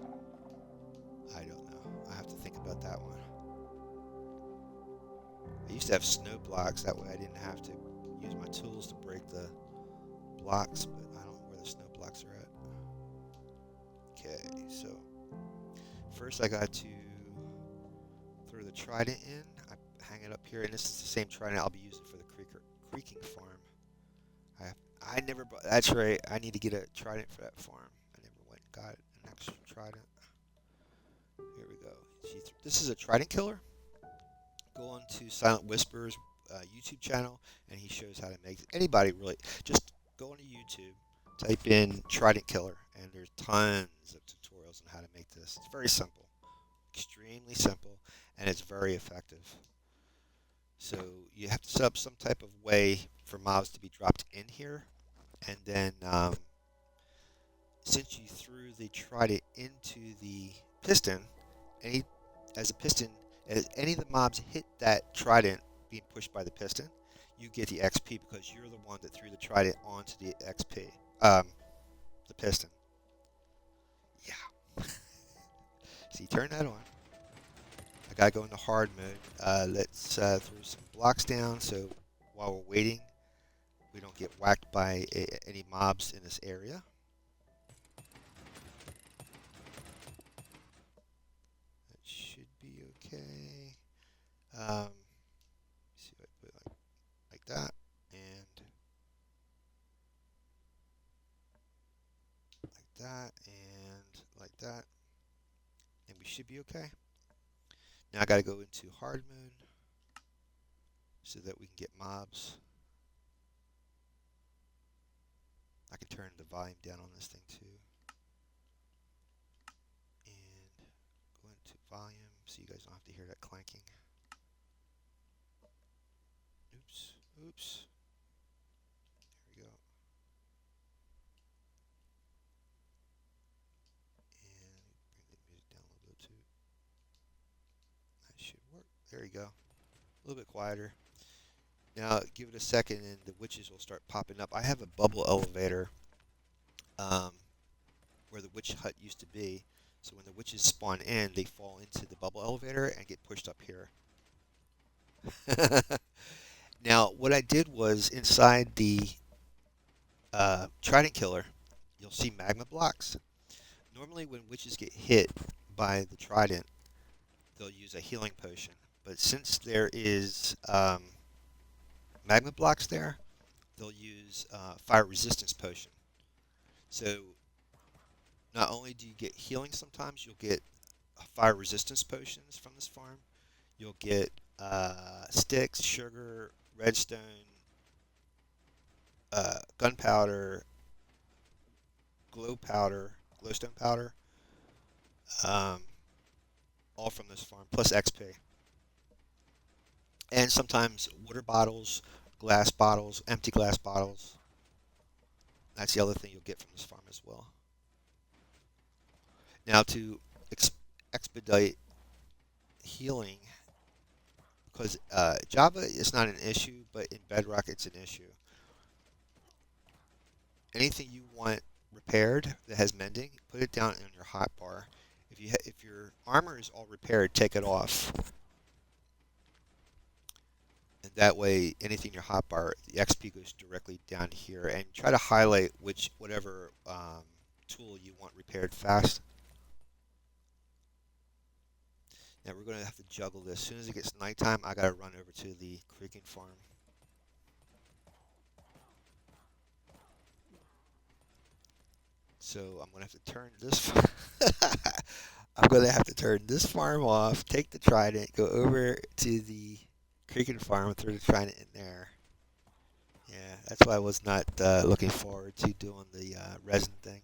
I don't know. I have to think about that one. I used to have snow blocks, that way I didn't have to use my tools to break the blocks, but I don't know where the snow blocks are at. Okay, so first I got to throw the trident in. I hang it up here, and this is the same trident I'll be using for the creeking farm. I never bought, that's right, I need to get a trident for that farm. I never went and got an extra trident. Here we go. This is a trident killer. Go on to Silent Whispers YouTube channel, and he shows how to make it. Anybody really, just go onto YouTube, type in trident killer, and there's tons of tutorials on how to make this. It's very simple, extremely simple, and it's very effective. So you have to set up some type of way for mobs to be dropped in here, and then since you threw the trident into the piston, as any of the mobs hit that trident being pushed by the piston, you get the XP because you're the one that threw the trident onto the the piston. Yeah. So you turn that on. I gotta go into hard mode. Let's throw some blocks down so while we're waiting, we don't get whacked by any mobs in this area. That should be okay. See if I put it like that, and like that, and like that, and we should be okay. Now I gotta go into hard mode so that we can get mobs. I can turn the volume down on this thing too. And go into volume so you guys don't have to hear that clanking. Oops, oops. There we go. And bring the music down a little bit too. That should work. There you go. A little bit quieter. Now give it a second and the witches will start popping up. I have a bubble elevator where the witch hut used to be. So when the witches spawn in, they fall into the bubble elevator and get pushed up here. Now, what I did was inside the Trident Killer, you'll see magma blocks. Normally, when witches get hit by the Trident, they'll use a healing potion. But since there is magma blocks there, they'll use fire resistance potion. So not only do you get healing sometimes, you'll get fire resistance potions from this farm. You'll get sticks, sugar, redstone, gunpowder, glowstone powder, um, all from this farm, plus XP. And sometimes water bottles, glass bottles, empty glass bottles. That's the other thing you'll get from this farm as well. Now to expedite healing, because Java is not an issue, but in Bedrock it's an issue. Anything you want repaired that has mending, put it down on your hotbar. If your armor is all repaired, take it off. And that way, anything in your hotbar, the XP goes directly down here. And try to highlight whatever tool you want repaired fast. Now we're going to have to juggle this. As soon as it gets nighttime, I got to run over to the creeking farm. So I'm going to have to turn this. I'm going to have to turn this farm off, take the Trident, go over to the creeking farm, throw the Trident in there. Yeah, that's why I was not looking forward to doing the resin thing.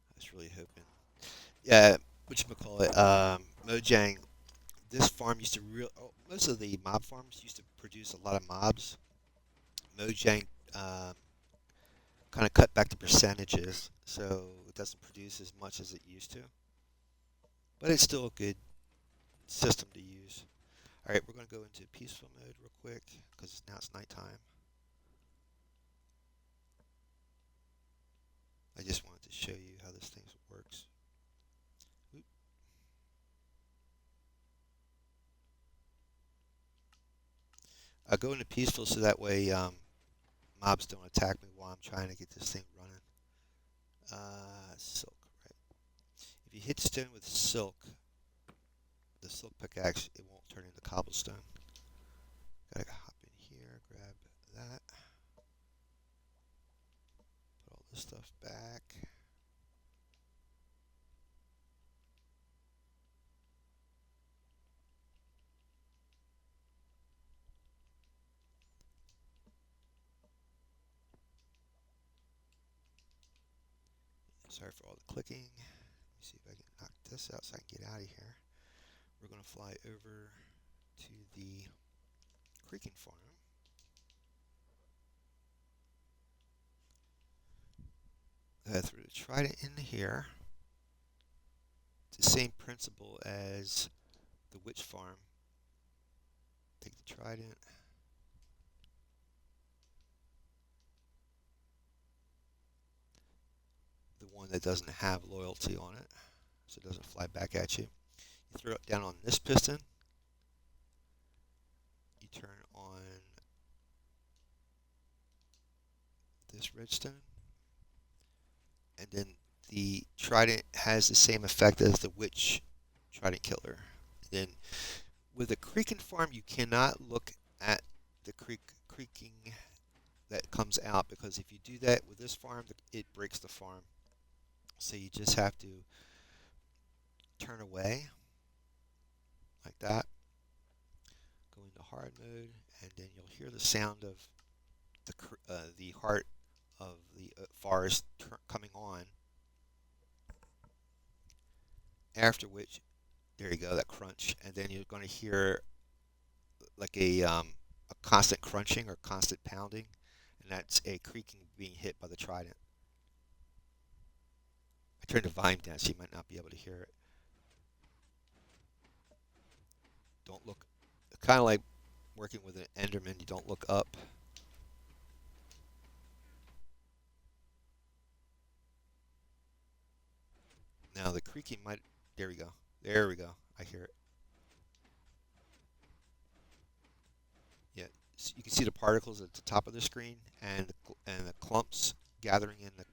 I was really hoping. Yeah, whatchamacallit, Mojang, this farm used to most of the mob farms used to produce a lot of mobs. Mojang kind of cut back the percentages, so it doesn't produce as much as it used to. But it's still a good system to use. Alright, we're going to go into peaceful mode real quick, because now it's nighttime. I just wanted to show you how this thing works. Oop. I'll go into peaceful so that way mobs don't attack me while I'm trying to get this thing running. Silk, right. If you hit stone with silk, the silk pickaxe, it won't turn into cobblestone. Gotta hop in here, grab that. Put all this stuff back. Sorry for all the clicking. Let me see if I can knock this out so I can get out of here. We're going to fly over to the creeking farm. Through the Trident in here. It's the same principle as the witch farm. Take the Trident. The one that doesn't have loyalty on it, so it doesn't fly back at you. You throw it down on this piston. You turn on this redstone. And then the Trident has the same effect as the witch Trident Killer. Then with a creeking farm, you cannot look at the creaking that comes out, because if you do that with this farm, it breaks the farm. So you just have to turn away like that. Go into hard mode, and then you'll hear the sound of the heart of the forest coming on. After which, there you go, that crunch, and then you're going to hear like a constant crunching or constant pounding, and that's a creaking being hit by the trident. I turned the volume down so you might not be able to hear it. Don't look, kind of like working with an Enderman, you don't look up. Now the creaking might, there we go. There we go. I hear it. Yeah, so you can see the particles at the top of the screen and the clumps gathering in the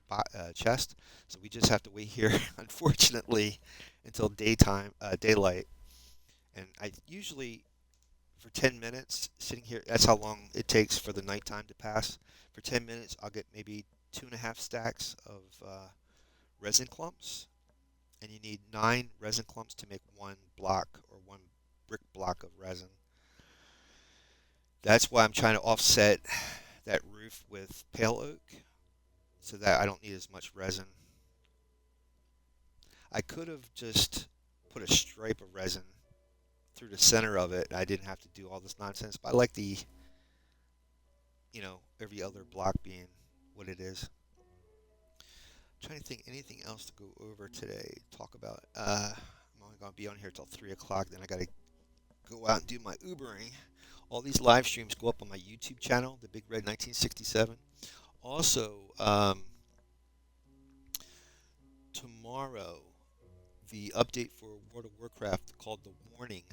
chest. So we just have to wait here, unfortunately, until daylight. And I usually, for 10 minutes, sitting here, that's how long it takes for the nighttime to pass. For 10 minutes, I'll get maybe 2.5 stacks of resin clumps. And you need 9 resin clumps to make one block or one brick block of resin. That's why I'm trying to offset that roof with pale oak so that I don't need as much resin. I could have just put a stripe of resin through the center of it. I didn't have to do all this nonsense, but I like the, every other block being what it is. I'm trying to think anything else to go over today, talk about. I'm only going to be on here till 3 o'clock, then I got to go out and do my Ubering. All these live streams go up on my YouTube channel, The Big Red 1967. Also, tomorrow, the update for World of Warcraft called The Warning,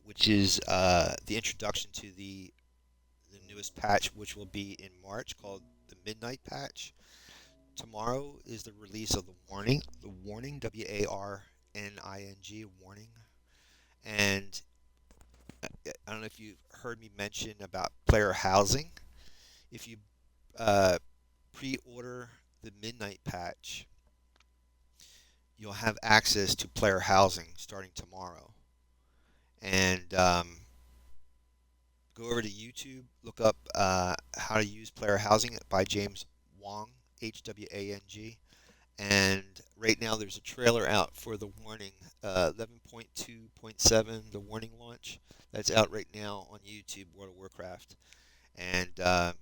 which is the introduction to the newest patch, which will be in March, called the Midnight Patch. Tomorrow is the release of The Warning, W-A-R-N-I-N-G, Warning. And I don't know if you've heard me mention about player housing. If you pre-order the Midnight Patch, you'll have access to player housing starting tomorrow. And go over to YouTube, look up how to use player housing by James Hwang, H-W-A-N-G. And right now there's a trailer out for The Warning, 11.2.7, The Warning launch. That's out right now on YouTube, World of Warcraft. And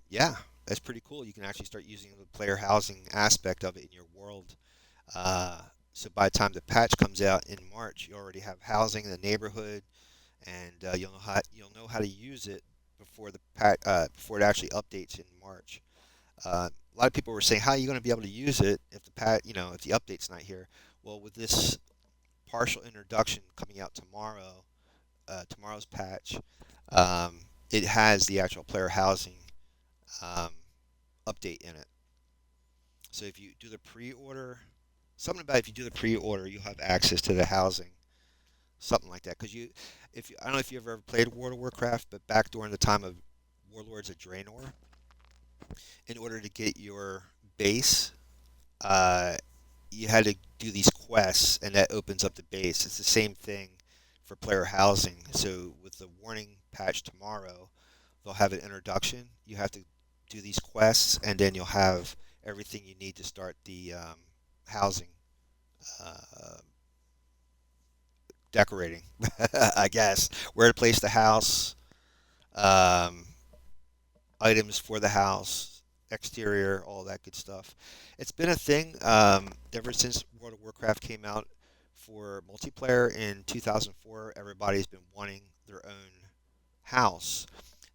yeah, that's pretty cool. You can actually start using the player housing aspect of it in your world. So by the time the patch comes out in March, you already have housing in the neighborhood, and you'll know how to use it before before it actually updates in March. A lot of people were saying, "How are you going to be able to use it if the if the update's not here?" Well, with this partial introduction coming out tomorrow, tomorrow's patch, it has the actual player housing update in it. So if you do the pre-order, something about if you do the pre-order, you'll have access to the housing, something like that. Because I don't know if you ever played World of Warcraft, but back during the time of Warlords of Draenor, in order to get your base, you had to do these quests, and that opens up the base. It's the same thing for player housing. So with the Warning patch tomorrow, they'll have an introduction. You have to do these quests, and then you'll have everything you need to start the housing decorating, I guess. Where to place the house, items for the house, exterior, all that good stuff. It's been a thing ever since World of Warcraft came out for multiplayer in 2004. Everybody's been wanting their own house.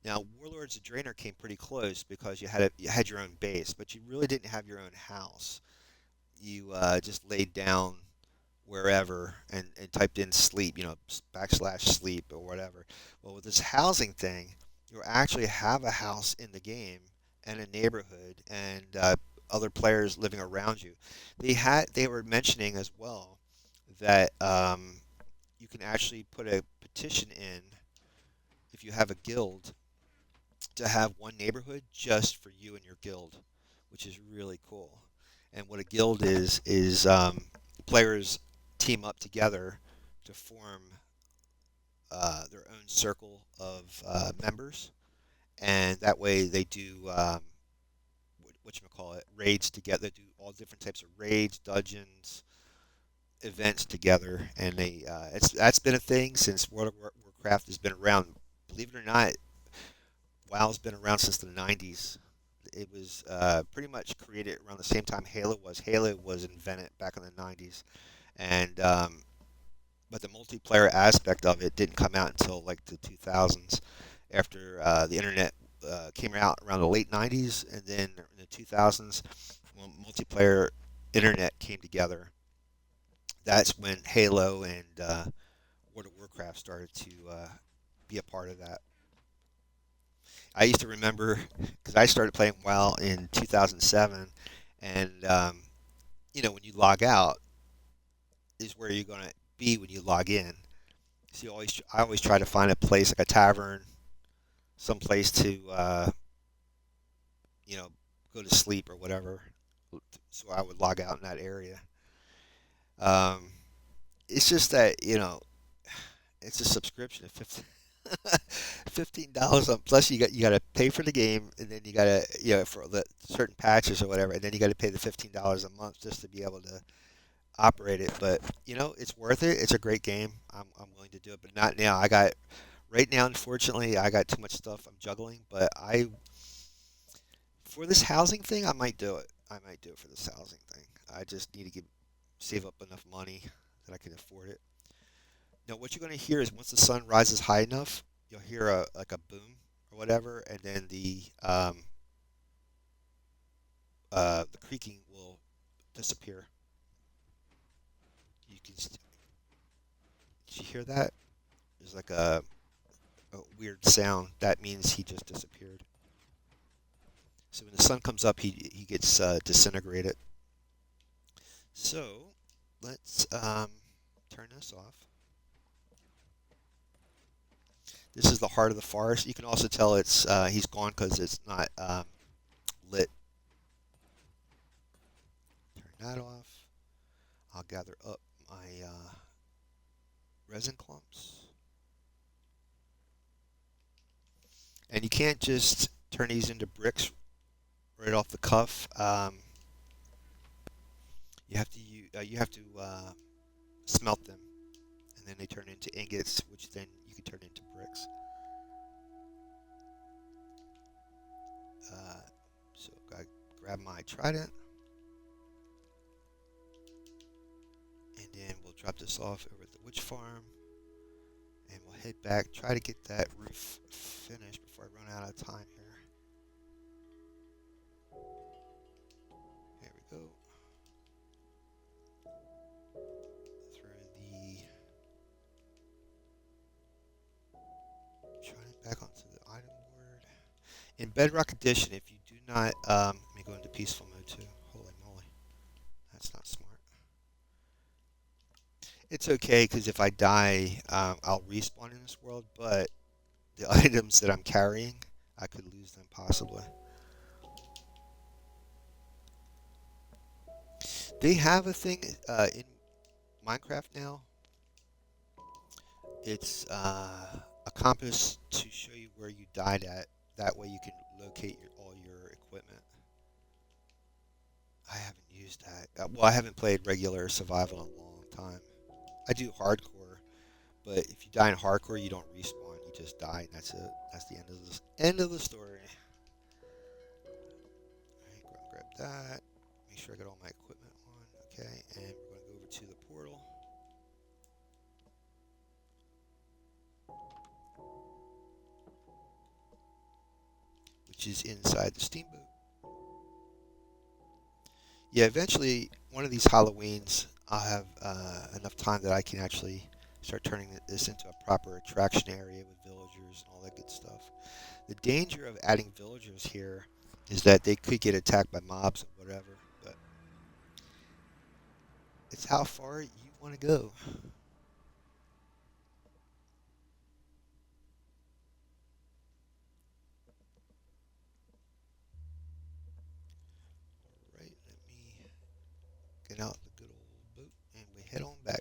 Now, Warlords of Draenor came pretty close because you had your own base, but you really didn't have your own house. You just laid down wherever and typed in sleep, /sleep or whatever. Well, with this housing thing, you actually have a house in the game and a neighborhood and other players living around you. They were mentioning as well that you can actually put a petition in if you have a guild to have one neighborhood just for you and your guild, which is really cool. And what a guild is players team up together to form their own circle of members, and that way they do raids together. They do all different types of raids, dungeons, events together, and that's been a thing since World of Warcraft has been around. Believe it or not, WoW's been around since the 90s. It was pretty much created around the same time Halo was. Halo was invented back in the 90s, and but the multiplayer aspect of it didn't come out until like the 2000s, after the internet came out around the late 90s, and then in the 2000s, when multiplayer internet came together, that's when Halo and World of Warcraft started to be a part of that. I used to remember because I started playing WoW in 2007, and when you log out is where you're gonna be when you log in. So I always try to find a place like a tavern, some place to you know go to sleep or whatever. So I would log out in that area. Um, it's just that it's a subscription of $15 plus you got to pay for the game, and then you got to for the certain patches or whatever, and then you got to pay the $15 a month just to be able to operate it. But it's worth it. It's a great game. I'm willing to do it, but not now. Right now, unfortunately, I got too much stuff I'm juggling. But for this housing thing, I might do it. I might do it for this housing thing. I just need to save up enough money that I can afford it. Now, what you're going to hear is once the sun rises high enough, you'll hear a boom or whatever, and then the creaking will disappear. You can. Did you hear that? There's like a weird sound. That means he just disappeared. So when the sun comes up, he gets disintegrated. So let's turn this off. This is the heart of the forest. You can also tell he's gone because it's not lit. Turn that off. I'll gather up my resin clumps. And you can't just turn these into bricks right off the cuff. You have to smelt them, and then they turn into ingots, which then you can turn into bricks. So I grab my trident, and then we'll drop this off over at the witch farm, and we'll head back, try to get that roof finished before I run out of time here. There we go. Throw the trident back onto the item board. In Bedrock Edition, if you do not, let me go into peaceful mode too. Holy moly, that's not smart. It's okay because if I die, I'll respawn in this world, but the items that I'm carrying, I could lose them possibly. They have a thing in Minecraft now. It's a compass to show you where you died at. That way you can locate all your equipment. I haven't used that. Well, I haven't played regular survival in a long time. I do hardcore, but if you die in hardcore, you don't respawn. You just die, and that's it. That's the end of the story. All right, grab that. Make sure I got all my equipment on. Okay, and we're going to go over to the portal. Which is inside the steamboat. Yeah, eventually, one of these Halloweens, I'll have enough time that I can actually start turning this into a proper attraction area with villagers and all that good stuff. The danger of adding villagers here is that they could get attacked by mobs or whatever, but it's how far you want to go. All right, let me get out the good old boat and we head on back.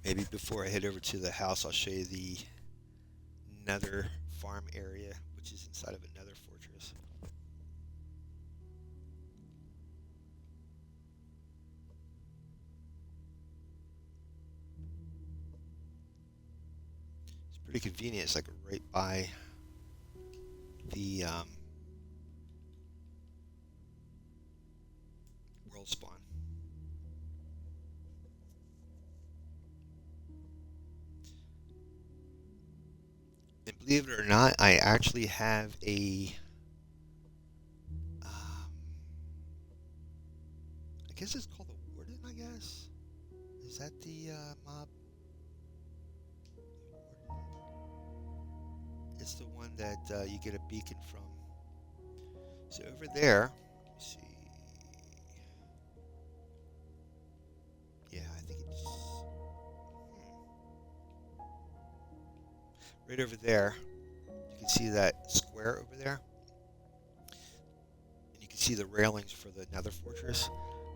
Maybe before I head over to the house, I'll show you the nether farm area, which is inside of a nether fortress. It's pretty convenient. It's like right by the world spawn. And believe it or not, I actually have um, I guess it's called the Warden, I guess? Is that the mob? It's the one that you get a beacon from. So over there, let me see. Yeah, I think it's right over there. You can see that square over there, and you can see the railings for the Nether Fortress.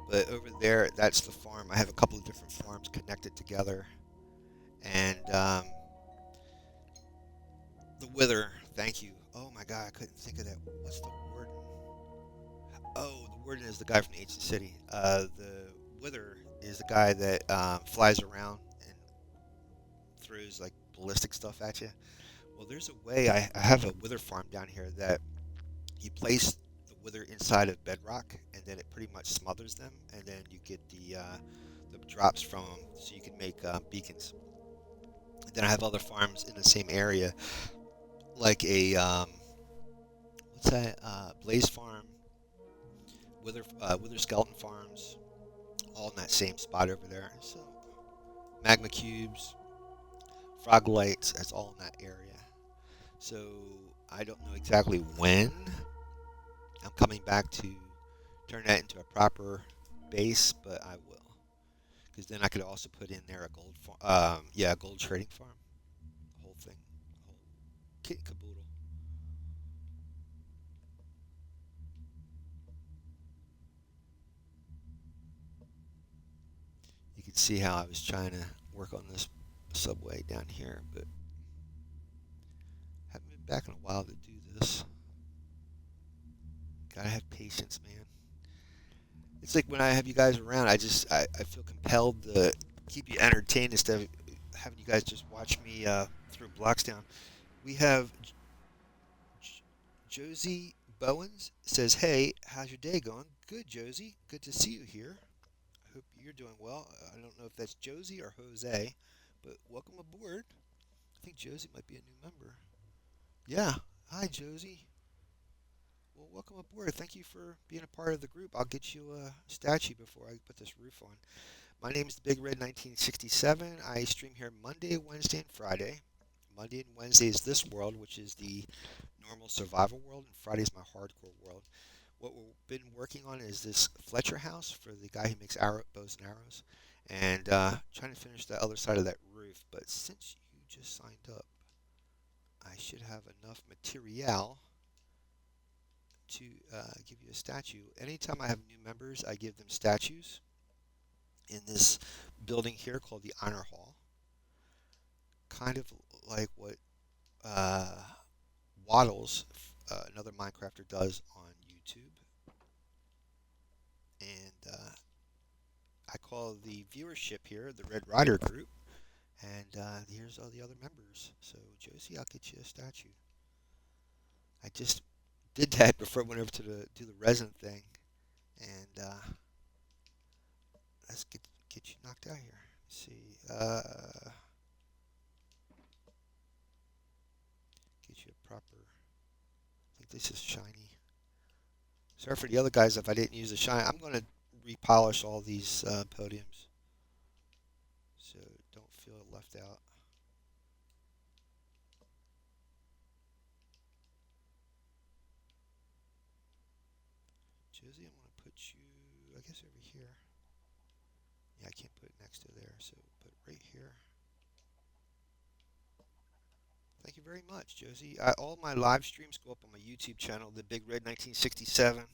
But over there, that's the farm. I have a couple of different farms connected together, and the Wither. Thank you. Oh my God, I couldn't think of that. What's the Warden? Oh, the Warden is the guy from the Ancient City. The Wither is the guy that flies around and throws like ballistic stuff at you. Well, there's a way. I have a Wither farm down here that you place the Wither inside of bedrock, and then it pretty much smothers them, and then you get the drops from them, so you can make beacons. And then I have other farms in the same area, like a what's that? Blaze Farm, Wither Skeleton Farms, all in that same spot over there. So magma cubes, frog lights, that's all in that area. So I don't know exactly when I'm coming back to turn that into a proper base, but I will. Because then I could also put in there a gold farm. Yeah, a gold trading farm. The whole thing, the whole kit and caboodle. You can see how I was trying to work on this subway down here, but haven't been back in a while to do this. Gotta have patience, man. It's like when I have you guys around, I feel compelled to keep you entertained instead of having you guys just watch me throw blocks down. We have J- Josie Bowens says, "Hey, how's your day going?" Good, Josie. Good to see you here. I hope you're doing well. I don't know if that's Josie or Jose, but welcome aboard. I think Josie might be a new member. Yeah. Hi, Josie. Well, welcome aboard. Thank you for being a part of the group. I'll get you a statue before I put this roof on. My name is the Big Red 1967. I stream here Monday, Wednesday, and Friday. Monday and Wednesday is this world, which is the normal survival world, and Friday is my hardcore world. What we've been working on is this Fletcher house for the guy who makes bows and arrows, and trying to finish the other side of that roof. But since you just signed up, I should have enough material to give you a statue. Anytime I have new members, I give them statues in this building here called the Honor Hall, kind of like what uh, Waddles, another Minecrafter, does on YouTube. And I call the viewership here the Red Rider Group. And here's all the other members. So, Josie, I'll get you a statue. I just did that before I went over to do the resin thing. And let's get you knocked out here. Let's see. Get you a proper. I think this is shiny. Sorry for the other guys if I didn't use the shine. I'm going to repolish all these podiums, so don't feel left out. Josie, I'm going to put you, I guess, over here. Yeah, I can't put it next to there, so put it right here. Thank you very much, Josie. All my live streams go up on my YouTube channel, The Big Red 1967.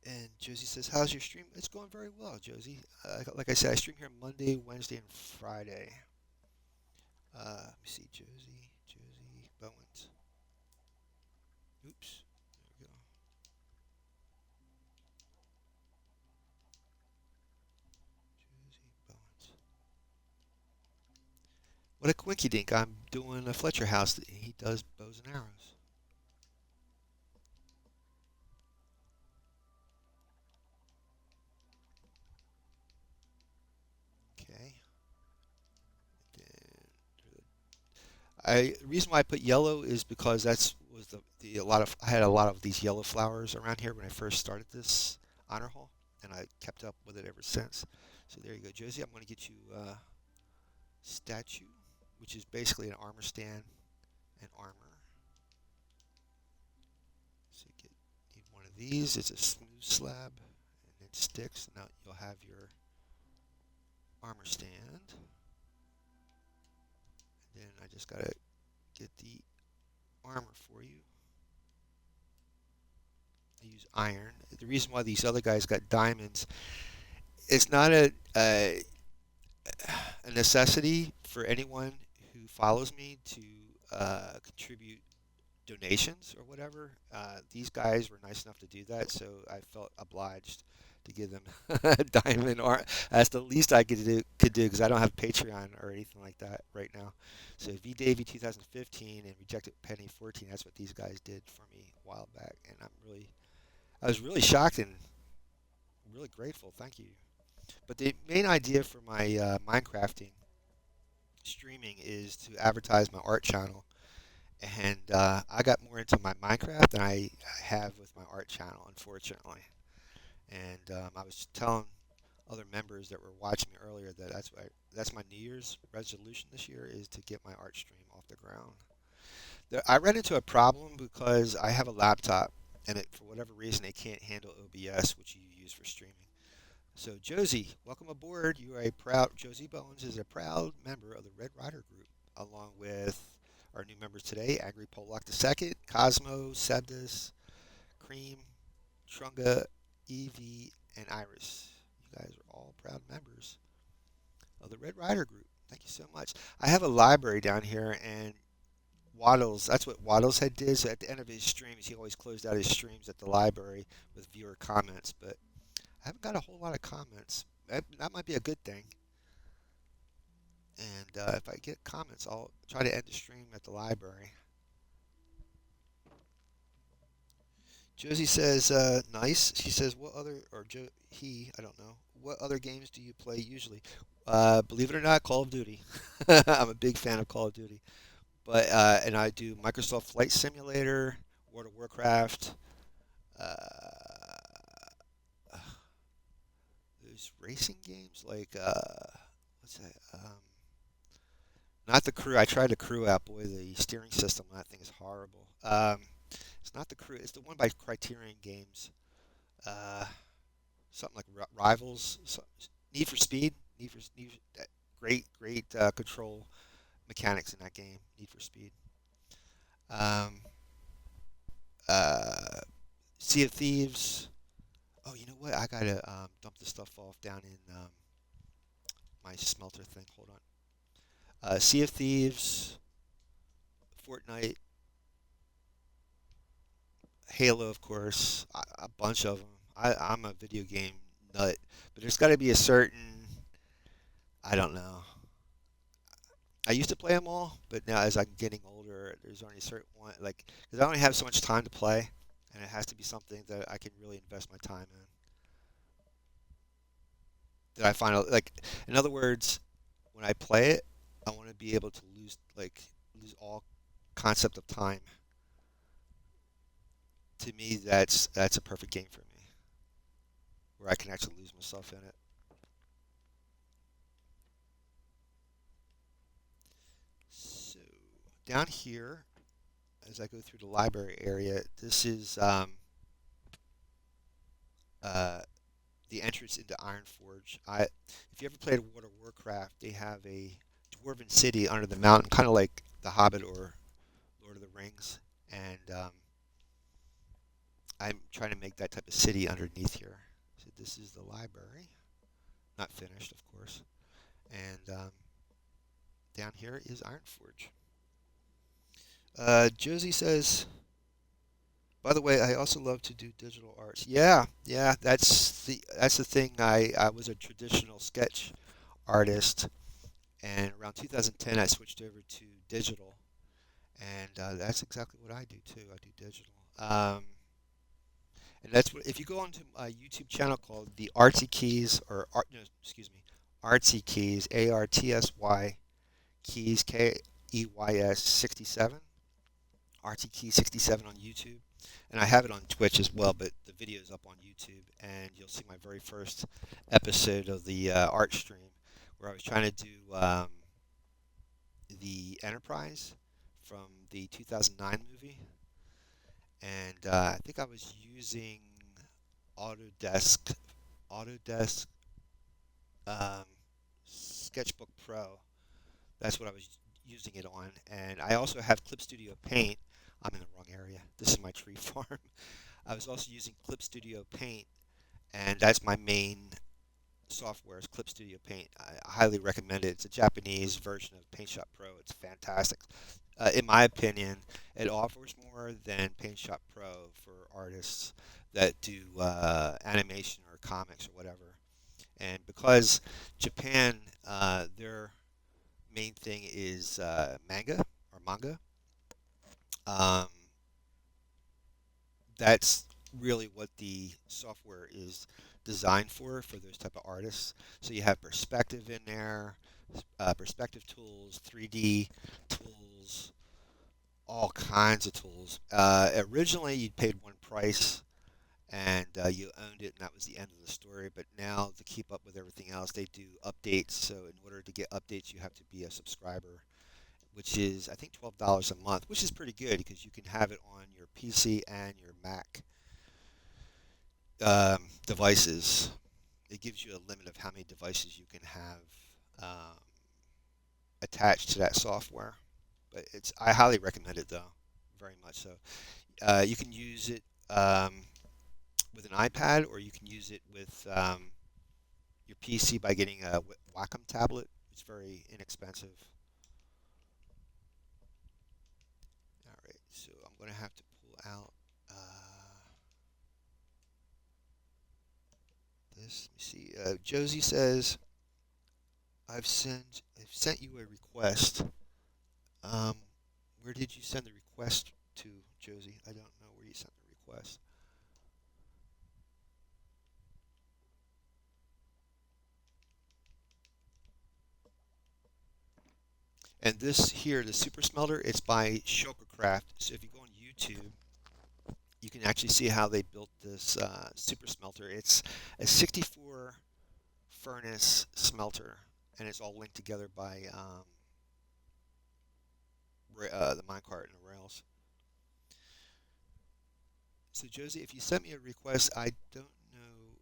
And Josie says, "How's your stream?" It's going very well, Josie. Like I said, I stream here Monday, Wednesday, and Friday. Let me see, Josie Bowens. Oops, there we go. Josie Bowens. What a quinky dink! I'm doing a Fletcher House. He does bows and arrows. Okay. Then the reason why I put yellow is because that's was the a lot of I had a lot of these yellow flowers around here when I first started this honor hall, and I kept up with it ever since. So there you go, Josie. I'm going to get you statue, which is basically an armor stand and armor. So you need one of these. It's a smooth slab, and it sticks. Now you'll have your armor stand. And then I just gotta get the armor for you. I use iron. The reason why these other guys got diamonds, it's not a necessity for anyone who follows me to contribute donations or whatever. These guys were nice enough to do that, so I felt obliged to give them diamond art. That's the least I could do because I don't have Patreon or anything like that right now. So V Davy 2015 and Rejected Penny 14. That's what these guys did for me a while back, and I was really shocked and really grateful. Thank you. But the main idea for my Minecrafting streaming is to advertise my art channel, and I got more into my Minecraft than I have with my art channel, unfortunately. And I was telling other members that were watching me earlier that that's my New Year's resolution this year is to get my art stream off the ground. I ran into a problem because I have a laptop, and for whatever reason it can't handle OBS, which you use for streaming. So Josie, welcome aboard. You are a proud Josie Bowens is a proud member of the Red Rider Group, along with our new members today: Angry Pollock II, Cosmo, Sebdus, Cream, Trunga, Evie, and Iris. You guys are all proud members of the Red Rider Group. Thank you so much. I have a library down here, and Waddles, that's what Waddles had did. So at the end of his streams, he always closed out his streams at the library with viewer comments. But I haven't got a whole lot of comments. That might be a good thing. And if I get comments, I'll try to end the stream at the library. Josie says, nice. She says, what other, or I don't know, what other games do you play usually? Believe it or not, Call of Duty. I'm a big fan of Call of Duty. But, and I do Microsoft Flight Simulator, World of Warcraft, uh, there's racing games like, what's that? Not the Crew. I tried the Crew app. Boy, the steering system on that thing is horrible. It's not the Crew. It's the one by Criterion Games. Uh, Something like Rivals. Need for Speed. Great control mechanics in that game. Need for Speed. Um, uh, Sea of Thieves. Oh, you know what? I gotta dump the stuff off down in my smelter thing. Hold on. Sea of Thieves, Fortnite, Halo, of course, a bunch of them. I'm a video game nut, but there's got to be a certain, I don't know. I used to play them all, but now as I'm getting older, there's only a certain one, like, because I only have so much time to play, and it has to be something that I can really invest my time in. That I find, like, in other words, when I play it, I want to be able to lose all concept of time. To me, that's a perfect game for me, where I can actually lose myself in it. So down here, as I go through the library area, this is uh, the entrance into Ironforge. If you ever played World of Warcraft, they have a dwarven city under the mountain, kind of like The Hobbit or Lord of the Rings, and I'm trying to make that type of city underneath here. So this is the library, not finished, of course. And down here is Ironforge. Josie says, by the way, I also love to do digital arts. Yeah, yeah, that's the thing. I was a traditional sketch artist, and around 2010 I switched over to digital, and that's exactly what I do too. I do digital. And that's what if you go onto my YouTube channel called the Artsy Keys or art, no, excuse me, Artsy Keys, ARTSY Keys, KEYS 67, Artsy Keys 67 on YouTube, and I have it on Twitch as well, but the video is up on YouTube, and you'll see my very first episode of the art stream where I was trying to do the Enterprise from the 2009 movie, and I think I was using Autodesk Autodesk um, Sketchbook Pro. That's what I was using it on, and I also have Clip Studio Paint. I'm in the wrong area. This is my tree farm. I was also using Clip Studio Paint, and that's my main software is Clip Studio Paint. I highly recommend it. It's a Japanese version of PaintShop Pro. It's fantastic. In my opinion, it offers more than PaintShop Pro for artists that do animation or comics or whatever. And because Japan, their main thing is manga. Um, that's really what the software is designed for those type of artists. So you have perspective in there, perspective tools, 3D tools, all kinds of tools. Originally, you paid one price and you owned it, and that was the end of the story. But now, to keep up with everything else, they do updates. So in order to get updates, you have to be a subscriber, which is I think $12 a month, which is pretty good because you can have it on your PC and your Mac devices. It gives you a limit of how many devices you can have attached to that software. But I highly recommend it though, very much so. You can use it with an iPad, or you can use it with your PC by getting a Wacom tablet. It's very inexpensive. All right, so I'm going to have to pull out this. Let me see. Josie says, I've sent you a request. Um, where did you send the request to, Josie? I don't know where you sent the request. And this here, the Super Smelter, it's by Shulkercraft. So if you go on YouTube, you can actually see how they built this Super Smelter. It's a 64 furnace smelter, and it's all linked together by the minecart and the rails. So Josie, if you sent me a request, I don't know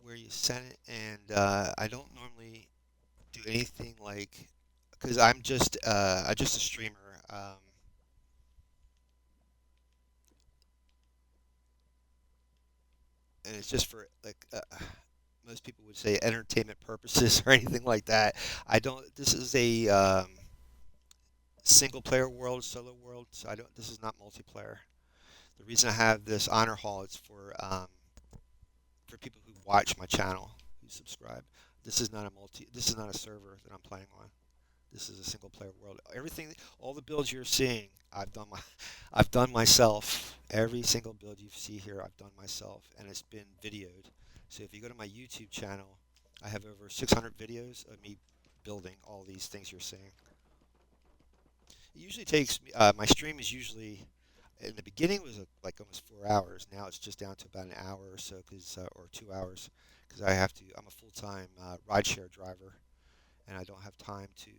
where you sent it, and I don't normally do anything like because I'm just a streamer. And it's just for like most people would say entertainment purposes or anything like that. I don't. This is a single player world, solo world. So I don't. This is not multiplayer. The reason I have this honor hall is for people who watch my channel, who subscribe. This is not a multi. This is not a server that I'm playing on. This is a single player world. Everything, all the builds you're seeing, I've done myself. Every single build you see here, I've done myself, and it's been videoed. So if you go to my YouTube channel, I have over 600 videos of me building all these things you're seeing. It usually takes me, my stream is usually, in the beginning it was like almost 4 hours. Now it's just down to about an hour or so, or 2 hours, because I'm a full-time rideshare driver, and I don't have time to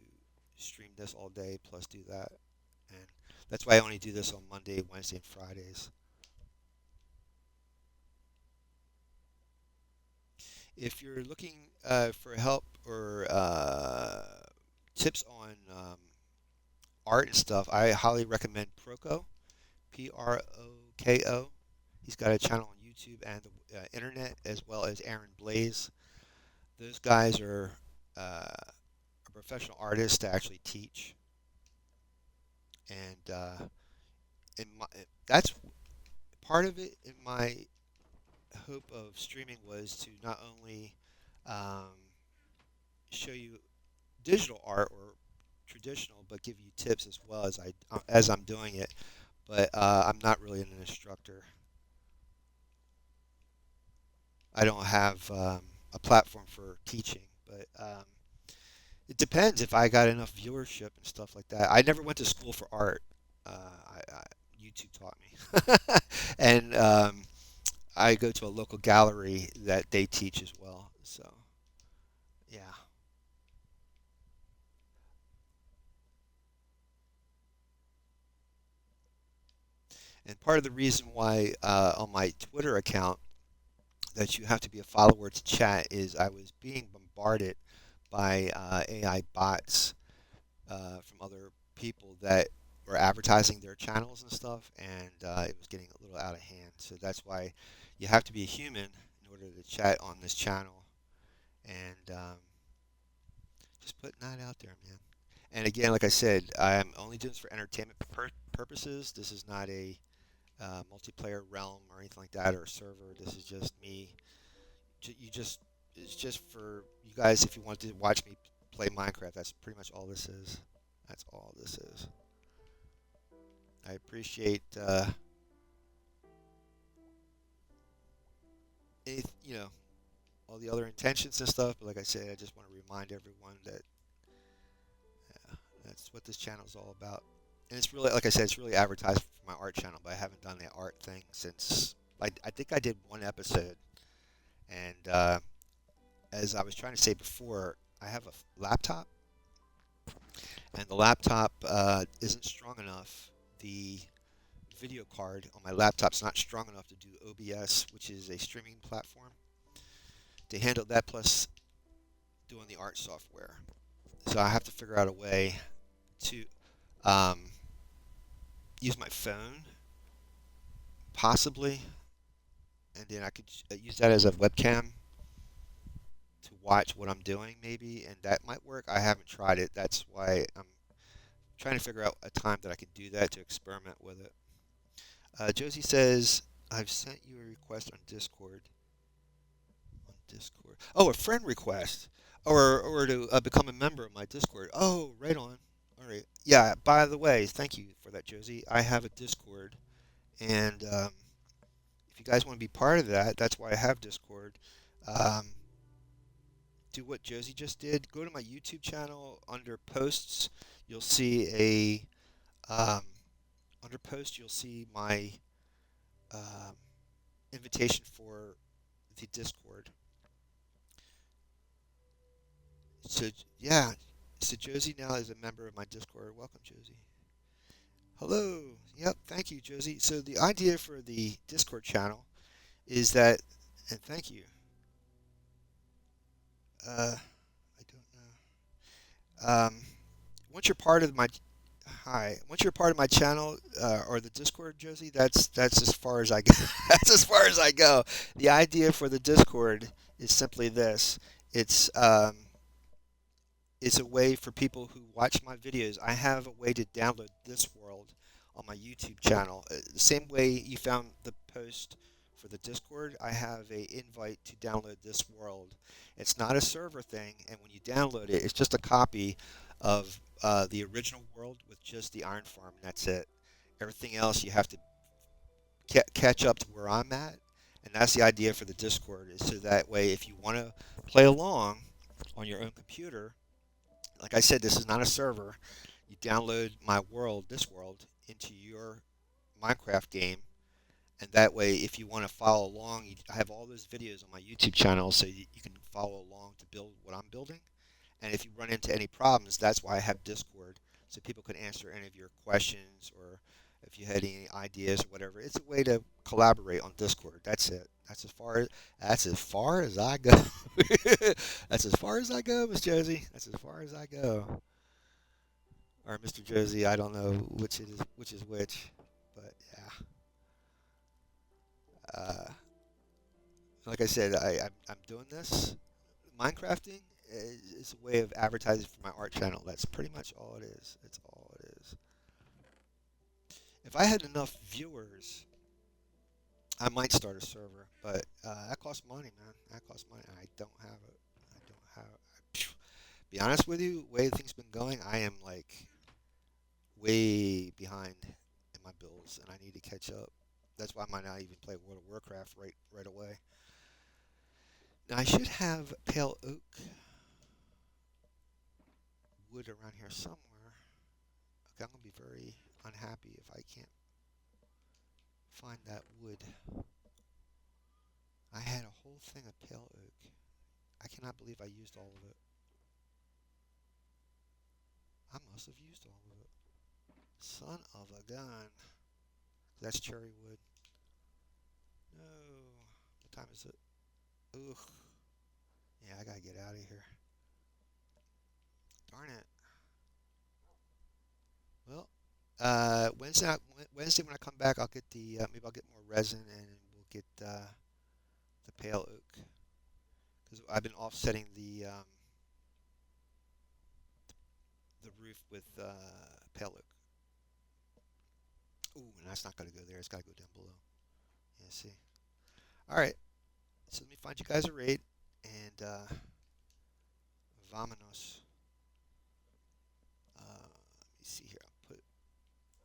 stream this all day plus do that. And that's why I only do this on Monday, Wednesday, and Fridays. If you're looking for help or tips on art and stuff, I highly recommend Proko, Proko. He's got a channel on YouTube and the internet, as well as Aaron Blaze. Those guys are professional artists that actually teach, and in my, that's part of it. In my hope of streaming was to not only um, show you digital art or traditional, but give you tips as well as I'm doing it. But I'm not really an instructor. I don't have a platform for teaching, but it depends if I got enough viewership and stuff like that. I never went to school for art. YouTube taught me, and I go to a local gallery that they teach as well. So yeah, and part of the reason why on my Twitter account that you have to be a follower to chat is I was being bombarded by AI bots from other people that were advertising their channels and stuff, and it was getting a little out of hand. So that's why you have to be a human in order to chat on this channel, and just putting that out there, man. And again, like I said, I'm only doing this for entertainment purposes. This is not a multiplayer realm or anything like that, or a server. This is just me. You just It's just for you guys if you want to watch me play Minecraft. That's pretty much all this is. That's all this is. I appreciate any, all the other intentions and stuff, but like I said, I just want to remind everyone that that's what this channel is all about. And it's really, like I said, it's really advertised for my art channel, but I haven't done the art thing since I think I did one episode. And as I was trying to say before, I have a laptop, and the laptop isn't strong enough. The video card on my laptop's not strong enough to do OBS, which is a streaming platform, to handle that plus doing the art software. So I have to figure out a way to um, use my phone, possibly, and then I could use that as a webcam to watch what I'm doing, maybe, and that might work. I haven't tried it. That's why I'm trying to figure out a time that I could do that to experiment with it. Josie says, I've sent you a request on Discord. On Discord. Oh, a friend request. Or to become a member of my Discord. Oh, right on. All right. Yeah, by the way, thank you for that, Josie. I have a Discord. And if you guys want to be part of that, that's why I have Discord. Um, do what Josie just did. Go to my YouTube channel. Under posts, you'll see under post, you'll see my um, invitation for the Discord. So yeah, so Josie now is a member of my Discord. Welcome, Josie. Hello. Yep. Thank you, Josie. So the idea for the Discord channel is that, and thank you. I don't know. Once you're part of my Once you're part of my channel or the Discord, Josie, that's as far as I go. That's as far as I go. The idea for the Discord is simply this. It's um, it's a way for people who watch my videos. I have a way to download this world on my YouTube channel. The same way you found the post for the Discord, I have a invite to download this world. It's not a server thing, and when you download it, it's just a copy of the original world with just the iron farm, and that's it. Everything else you have to catch up to where I'm at, and that's the idea for the Discord. Is so that way, if you want to play along on your own computer, like I said, this is not a server. You download my world, this world, into your Minecraft game, and that way, if you want to follow along, I have all those videos on my YouTube channel, so you can follow along to build what I'm building. And if you run into any problems, that's why I have Discord, so people can answer any of your questions, or if you had any ideas or whatever. It's a way to collaborate on Discord. That's it. That's as far as I go. That's as far as I go, Miss Josie. That's as far as I go. Or Mr. Josie, I don't know which it is, which is which, but yeah. Like I said, I'm doing this. Minecrafting is a way of advertising for my art channel. That's pretty much all it is. It's all it is. If I had enough viewers, I might start a server, but that costs money, man. That costs money. I don't have it. I don't have it. Be honest with you, the way things been going, I am like way behind in my bills, and I need to catch up. That's why I might not even play World of Warcraft right away. Now I should have pale oak wood around here somewhere. Okay, I'm gonna be very unhappy if I can't find that wood. I had a whole thing of pale oak. I cannot believe I used all of it. I must have used all of it. Son of a gun. That's cherry wood. No. What time is it? Ugh. Yeah, I gotta get out of here. Darn it. Well, Wednesday when I come back, I'll get the maybe I'll get more resin and we'll get the pale oak because I've been offsetting the roof with pale oak. Ooh, and that's not gonna go there. It's gotta go down below. Yeah, see. All right. So let me find you guys a raid and vamonos. Let me see here. I'm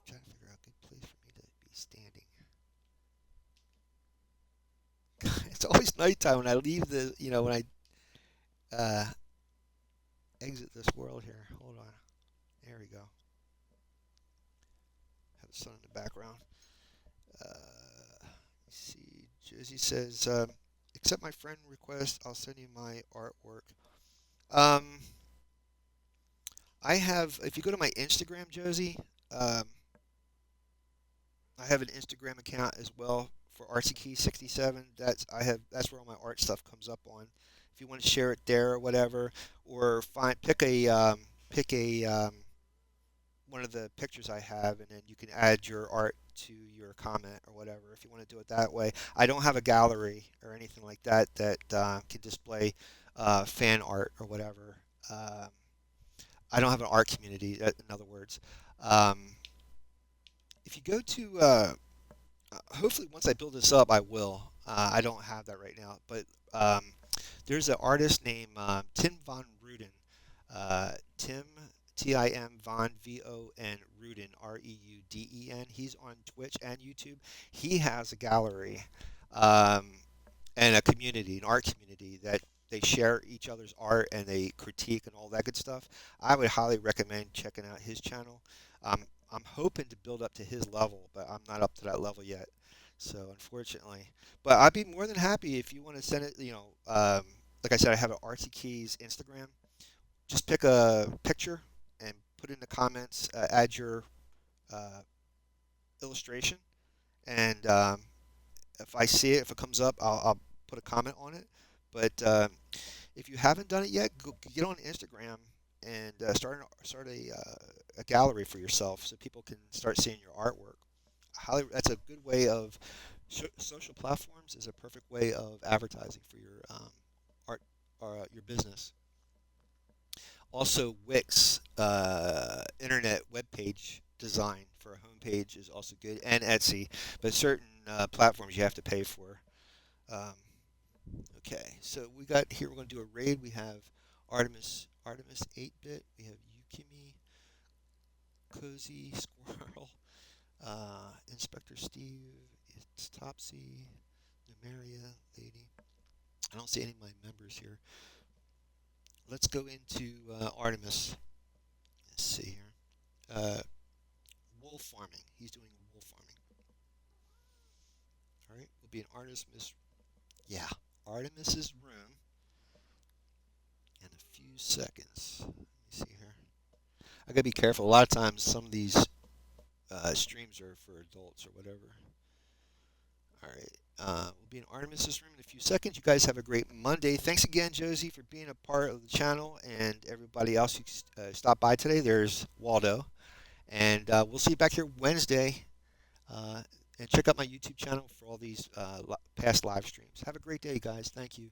trying to figure out a good place for me to be standing. It's always nighttime when I leave when I exit this world here. Hold on. There we go. Have the sun in the background. Let me see. Josie says, accept my friend request. I'll send you my artwork. Um, I have, if you go to my Instagram, Josie, um, I have an Instagram account as well for ArtsyKey67. That's where all my art stuff comes up on. If you want to share it there or whatever, or pick a one of the pictures I have, and then you can add your art to your comment or whatever. If you want to do it that way, I don't have a gallery or anything like that that can display fan art or whatever. I don't have an art community, in other words. Um, if you go to hopefully once I build this up, I will. I don't have that right now, but there's an artist named Tim Von Ruden. Tim Tim Von Von Ruden Reuden. He's on Twitch and YouTube. He has a gallery and a community, an art community that they share each other's art and they critique and all that good stuff. I would highly recommend checking out his channel. I'm hoping to build up to his level, but I'm not up to that level yet. So unfortunately, but I'd be more than happy if you want to send it. Like I said, I have an Artsy Keys Instagram. Just pick a picture and put in the comments. Add your uh, illustration, and if I see it, if it comes up, I'll put a comment on it. But if you haven't done it yet, go get on Instagram and start a gallery for yourself so people can start seeing your artwork. That's a good way of social platforms is a perfect way of advertising for your art or your business. Also, Wix internet web page design for a homepage is also good, and Etsy, but certain platforms you have to pay for. Um, okay, so we got here. We're going to do a raid. We have Artemis 8-bit. We have Yukimi, Cozy Squirrel, Inspector Steve. It's Topsy, Numeria Lady. I don't see any of my members here. Let's go into Artemis. Let's see here. Wool farming. He's doing wool farming. All right. We'll be in Artemis. Yeah, Artemis's room in a few seconds. Let me see here. I gotta be careful. A lot of times, some of these streams are for adults or whatever. All right. We'll be in Artemis's room in a few seconds. You guys have a great Monday. Thanks again, Josie, for being a part of the channel and everybody else who stopped by today. There's Waldo. And we'll see you back here Wednesday. And check out my YouTube channel for all these past live streams. Have a great day, guys. Thank you.